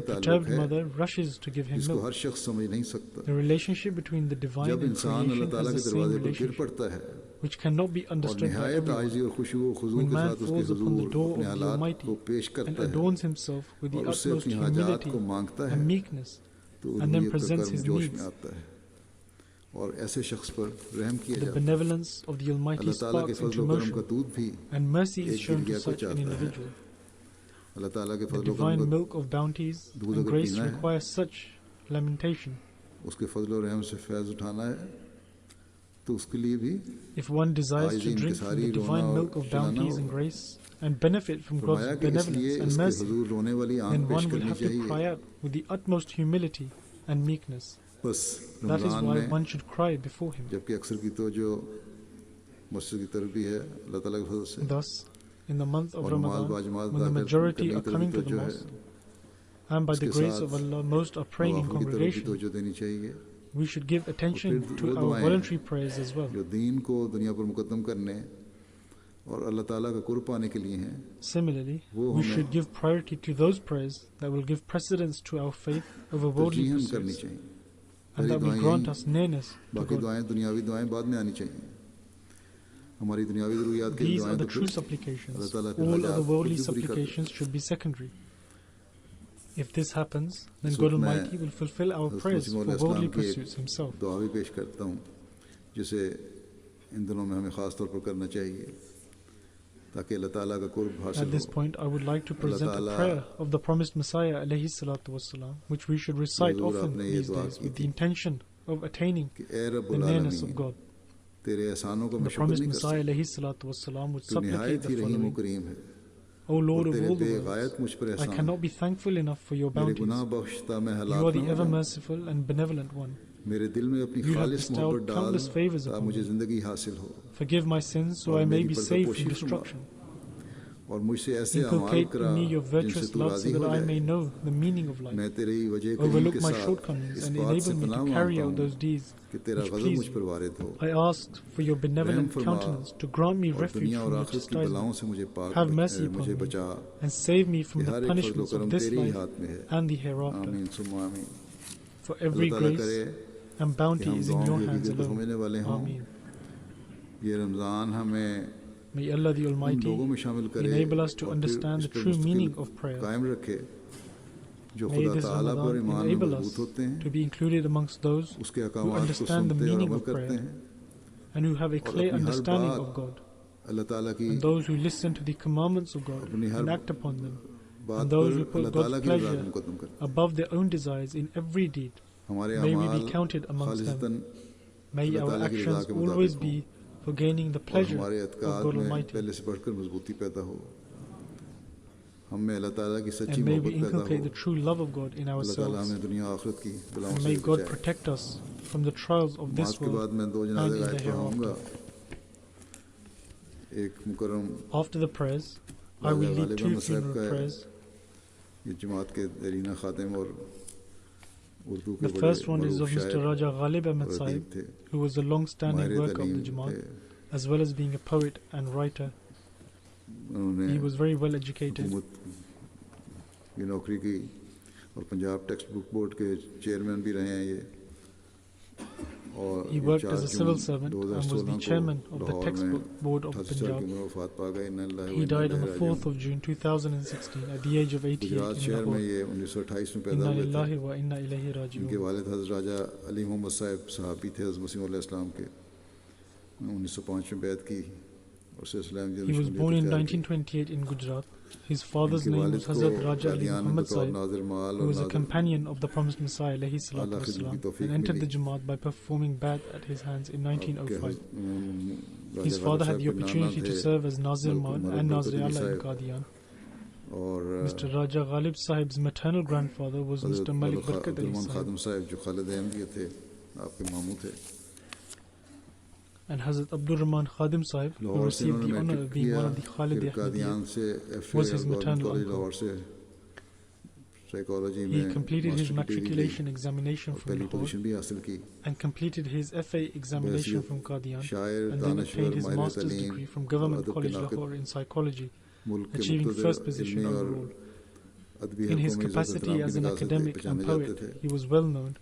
एक ताल्लुक perturbed है mother rushes to give him जिसको milk. हर शख्स समझ नहीं सकता। The relationship between the divine जब and इंसान अल्लाह creation ताला is के the same दरवाजे पर गिर relationship. पड़ता है which cannot be और understood by निहायत everyone. आजिज़ी और खुशू व खुजू When के man साथ उसके falls upon the Hazur door अपने of the हालात Almighty को पेश and करता है adorns himself with the और उससे utmost अपनी हाजात humility को मांगता है and meekness, तो and then उलूहियत का presents कर्म his जोश needs, में आता है और ऐसे शख्स पर रहम किया the जाता है। benevolence of the Almighty अल्लाह ताला के sparks फजल into व करम का motion, दूध भी and mercy is एक shown to गिरगिया को such an चाहता है। individual. अल्लाह ताला के The फजल व करम divine का milk of bounties दूध and अगर grace पीना है requires such lamentation. उसके फजल और रहम से फैज़ उठाना है तो उसके लिए भी If one desires to आइज़ी drink from इनकिसारी the रोना divine और milk of चिल्लाना bounties and होगा। grace and benefit from फरमाया God's कि इसलिए benevolence and इसके mercy, हुजूर रोने वाली आंख then पेश one will करनी have to चाहिए। cry out with the utmost humility and meekness. बस That is रमज़ान why में one should cry before him. जबकि अक्सर की तो जो मस्जिद की तरफ भी है अल्लाह ताला के फजल से Thus, in the month of और नमाज Ramadan, बाजमात when the majority करने are की तरफ coming भी to the तवज्जो है mosque, and by the उसके grace साथ of Allah, most are praying in नवाफिल की तरफ भी congregation, तवज्जो देनी चाहिए। we should give attention फिर to वो our दुआएं voluntary prayers as well. जो दीन को दुनिया पर मुकद्दम करने और अल्लाह ताला का कुर्ब पाने के लिए हैं Similarly, वो we हमें should give priority to those prayers that will give precedence to our faith over worldly तरजीहन करनी pursuits, चाहिए। and पहली that will दुआएं grant यही, us nearness to बाकी God. दुआएं दुनियावी दुआएं बाद में आनी चाहिए। हमारी दुनियावी ज़रूरियात के These दुआएं are the तो true फिर supplications. अल्लाह ताला फिर All हाजात other खुद worldly भी पूरी कर देता है। supplications should be secondary. If this happens, then इस God वक्त मैं Almighty will fulfill our हज़रत prayers मसीह for मौला worldly इस्लाम की एक pursuits Himself. दुआ भी पेश करता हूँ जिसे इन दिनों में हमें ख़ास तौर पर करना चाहिए ताकि अल्लाह ताला का कुर्ब हासिल At this हो। point, I would like to present a Ta'ala prayer of the promised Messiah alayhi salatu wasalam, which we should recite Huzur often आपने ये these दुआ days की with the थी intention of attaining कि ए the रब्बुल nearness of आलमीन God. तेरे एहसानों को The मैं शुक्र promised नहीं कर Messiah सकता। alayhi salatu wasalam would तू supplicate निहायत the ही रहीम व following: करीम है O Lord और of तेरे all the बेगायत मुझ worlds, पर I एहसान cannot be thankful enough for your मेरे bounties. गुनाह बख्शता मैं You हलाक are न the हो ever जाऊं merciful and benevolent one. मेरे दिल में अपनी You have खालिस bestowed मोहब्बत डाल countless favors ताकि upon मुझे me. ज़िंदगी हासिल हो Forgive my sins so और I may मेरी be पर्दा saved पोशी from फरमा destruction. और मुझसे ऐसे अमाल Inculcate करा in me your जिनसे virtuous तू love राज़ी so हो that I may जाए know the meaning of life. मैं तेरे ही वजह करीम Overlook के my साथ shortcomings इस and बात से enable me पनाह to carry मांगता out हूँ those deeds कि तेरा which गज़ब please मुझ पर you. वारिद हो I asked for your benevolent फरमा countenance to grant me और refuge दुनिया और from your आखिरत की बलाओं chastisement. से मुझे पाक Have mercy upon मुझे me बचा and save me from कि the हर एक फजल punishments करम of this तेरे ही life हाथ में है and the hereafter. आमीन सुम्मा आमीन For अल्लाह every ताला करे grace and कि bounty हम is in दुआओं your की hands हकीकत को alone. समझने वाले हों Ameen. ये रमज़ान हमें May Allah the उन Almighty लोगों में शामिल करे enable us to और फिर understand इस the पर true मुस्तकिल meaning of prayer. कायम रखे जो May खुदा this ताला पर Ramadan ईमान में enable मजबूत us होते हैं to be included amongst those उसके who अहकामात को understand the सुनते और meaning अमल of करते prayer हैं and who have a और clear अपनी हर understanding बात of God, अल्लाह ताला की and those who listen to the commandments of God अपनी हर and act upon them, बात and those पर who put अल्लाह ताला God's की रज़ा को pleasure मुकद्दम करते हैं above their own desires in every deed. हमारे May we अमाल be counted amongst them. खालिसतन May Allah our ताला की रज़ा actions के मुताबिक always हों be for gaining the और pleasure हमारे of अतकाद God में Almighty, पहले से बढ़कर मजबूती पैदा हो हम में अल्लाह ताला की सच्ची and may मोहब्बत we पैदा हो inculcate the true love of God in अल्लाह ताला ourselves, हमें दुनिया आखिरत की बलाओं and से may God बचाए protect us from the trials of नमाज this के बाद world मैं दो and जनाज़े in the गायब पढ़ाऊंगा hereafter. एक मुकर्रम After the prayers, I will Raja lead गालिबा 2 मसाहब funeral का है prayers. ये जमात के दरीना खातिम और उर्दू के The बड़े first one is मरूफ of Mr. शायर Raja Ghalib और Ahmed अदीब Sahib, थे who was a long-standing माहिर worker of तलीम the थे Jamaat, as well as being a poet and writer. उन्होंने He was very well educated. हुकूमत की नौकरी की और पंजाब टेक्स्ट बुक बोर्ड के चेयरमैन भी रहे हैं ये और He ये worked 4 as a June civil servant and was 2016 the को chairman of the लाहौर में textbook board of 88 साल की Punjab. उम्र में वफात पा गए इन्ना लिल्लाहि व He इन्ना died on इलैहि the 4th राजिऊन of June 2016 at the age of 88 Gujarat in शहर में Lahore. ये 1928 में पैदा Inna हुए थे lillahi wa inna ilayhi इनके raji'un. वालिद हज़रत राजा अली मोहम्मद साहब सहाबी थे हज़रत मसीह मौला इस्लाम के 1905 में बैत की और सिलसिला में He was born in 1928 in Gujarat. His father's name was Hazrat Raja Ali Muhammad Sahib, who was a companion of the promised Messiah alayhi salatu wasalam, and entered the Jamaat by performing Bai'at at his hands in 1905. His father had the opportunity to serve as Nazir Maud and Nazir Allah in Qadian. और Mr. Raja Ghalib Sahib's maternal grandfather was Mr. Malik Barkat Ali Abdul Sahib, खादिम साहब जो खालिद अहमदिया थे आपके मामू थे and Hazrat Abdul Rahman Khadim Sahib, who Lahore से received the इन्होंने honor matric of being किया one of the Khalid फिर कादियान Ahmadiyya. से was his government maternal college uncle. Lahore से साइकोलॉजी He में completed his मास्टर की डिग्री matriculation examination और from पहली Lahore पोजीशन भी हासिल की and completed his FA examination बहसीत from Qadian, शायर and then दानश्वर obtained his माहिर master's तलीम degree from और Government अदब के College नाक़िद Lahore in psychology, मुल्क के achieving मुक़तदर first position इल्मी और overall. अदबी In हलकों his में इज़्ज़त capacity एहतराम as की an निगाह से academic पहचाने and जाते poet, थे he was well known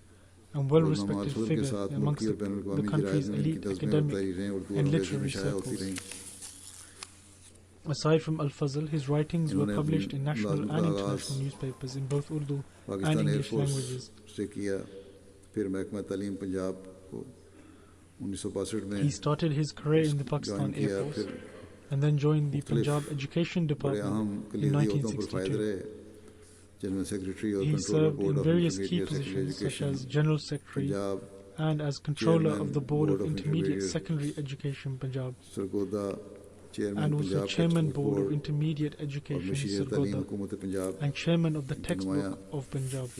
and well-respected figure amongst the country's elite academic and literary circles. Aside from Al-Fazl, his writings were published in national and international newspapers in both Urdu and English languages. He started his career in the Pakistan Air Force and then joined the Punjab Education Department in 1962. He served in various key positions such as General Secretary and as Controller of the Board of Intermediate Secondary Education Punjab, and also Chairman Board of Intermediate Education Sargodha, and Chairman of the Textbook of Punjab,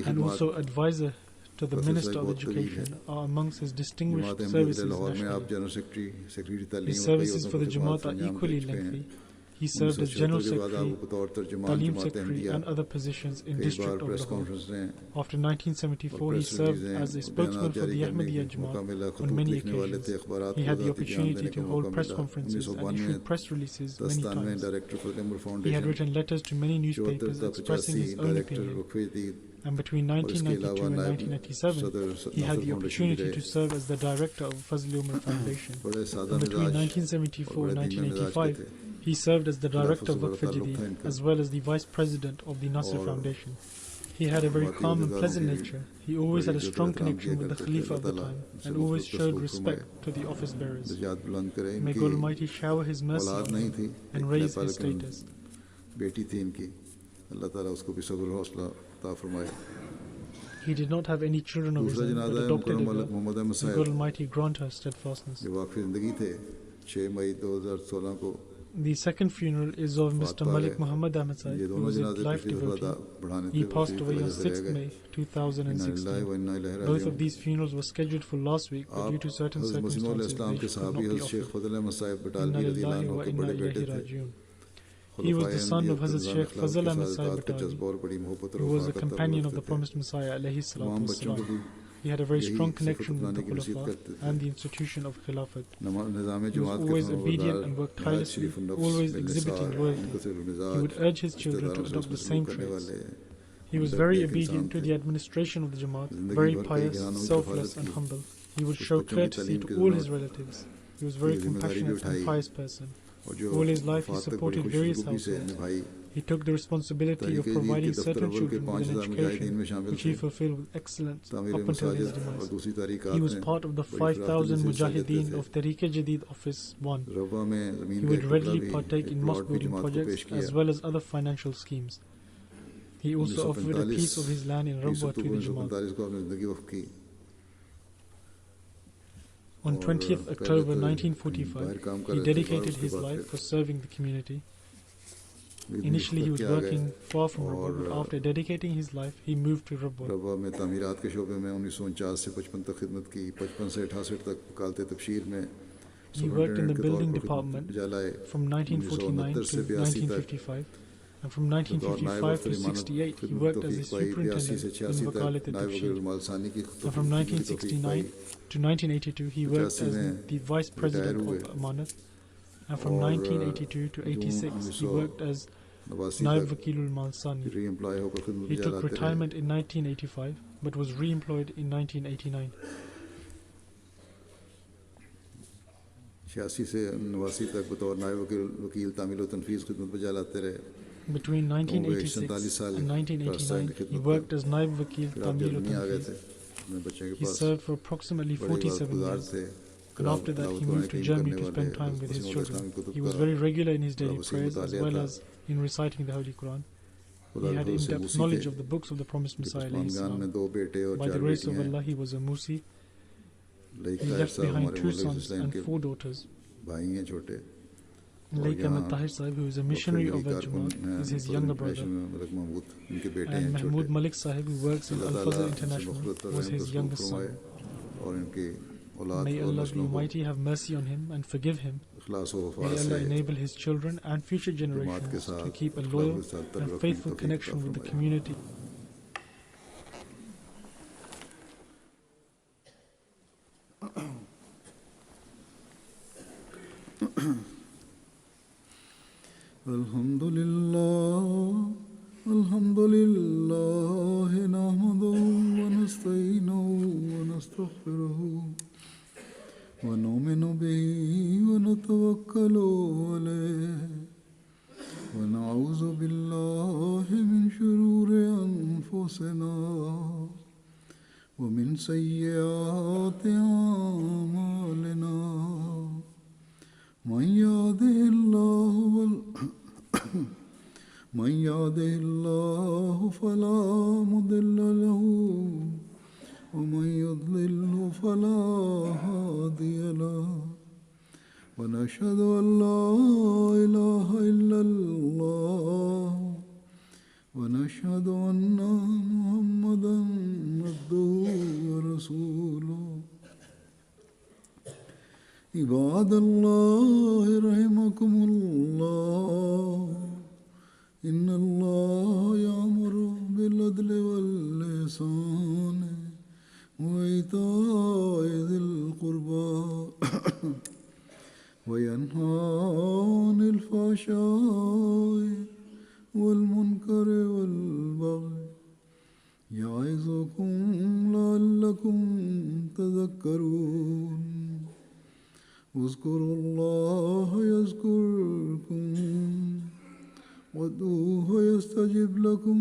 and also Advisor to the Minister of Education are amongst his distinguished services nationally. His services for the Jamaat are equally lengthy. He served as General Secretary, Talim Secretary and other positions in District of Lahore. After 1974, he served as a spokesman for the Ahmadiyya Jamaat on many occasions. He had the opportunity to hold press conferences and issue press releases many times. He had written letters to many newspapers expressing his own opinion. And between 1992 and 1997, he had the opportunity to serve as the director of Fazl Umar Foundation. And between 1974 and 1985, he served as the director of Waqf Jadid as well as the vice president of the Nasr Foundation. He had a very calm and pleasant nature. He always had a strong connection with the Khalifa of the time and always showed respect to the office bearers. May God Almighty shower His mercy on him and raise his status. He did not have any children of his own, but adopted a girl. May God Almighty grant her steadfastness. The second funeral is of Mr. Malik Muhammad Ahmed Saib, who was a life devotee. He passed away on 6th May 2016. Both of these funerals were scheduled for last week, but due to certain circumstances, they could not be offered. Inna lillahi wa inna ilayhi rajiun. He was the son of Hazrat Sheikh Fazl Ahmed Saib Batawi, who was a companion of the promised Messiah alayhi salatu wasalam. He had a very strong connection with the Khulafa and the institution of Khilafat. He was always obedient and worked tirelessly, always exhibiting loyalty. He would urge his children to adopt the same traits. He was very obedient to the administration of the Jamaat, very pious, selfless and humble. He would show courtesy to all his relatives. He was a very compassionate and pious person. All his life he supported various households. He took the responsibility of providing certain children with an education, which he fulfilled with excellence up until his demise. He was part of the 5,000 Mujahideen of Tariq-e Jadid Office 1. He would readily partake in mosque building projects as well as other financial schemes. He also offered a piece of his land in Rabwa to the Jamaat. On 20th October 1945, he dedicated his life for serving the community. Initially he was working far from Rabwa, but after dedicating his life, he moved to Rabwa. He worked in the building department from 1949 to 1955. And from 1955 to 68, he worked as a superintendent in Wakalat-e-Tabsheer. And from 1969 to 1982, he worked as the vice president of Amanat. And from 1982 to 86, he worked as Naib Wakilul Malsani. He took retirement in 1985, but was re-employed in 1989. Between 1986 and 1989, he worked as Naib Wakil Tamil Tanfiz. He served for approximately 47 years. And after that, he moved to Germany to spend time with his children. He was very regular in his daily prayers as well as in reciting the Holy Quran. He had in-depth knowledge of the books of the promised Messiah. By the grace of Allah, he was a Musi. He left behind 2 sons and 4 daughters. Laik Ahmed Tahir Sahib, who is a missionary of the Jamaat, is his younger brother. And Mahmood Malik Sahib, who works in Al-Fazl International, was his youngest son. May Allah the Almighty have mercy on him and forgive him. May Allah enable his children and future generations to keep a loyal and faithful connection with the community. Alhamdulillah, alhamdulillah. بالله من شرور أنفسنا ومن سيئات أعمالنا من يهده الله فلا مضل له ومن يضلله فلا هادي له ونشهد أن لا إله إلا الله ونشهد أن محمدا عبده ورسوله عباد الله رحمكم الله إن الله يأمر بالعدل والإحسان وإيتاء ذي القربى وينهى عن الفحشاء والمنكر والبغي يعظكم لعلكم تذكرون اذكروا الله يذكركم وادعوه يستجب لكم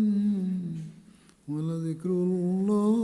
ولذكر الله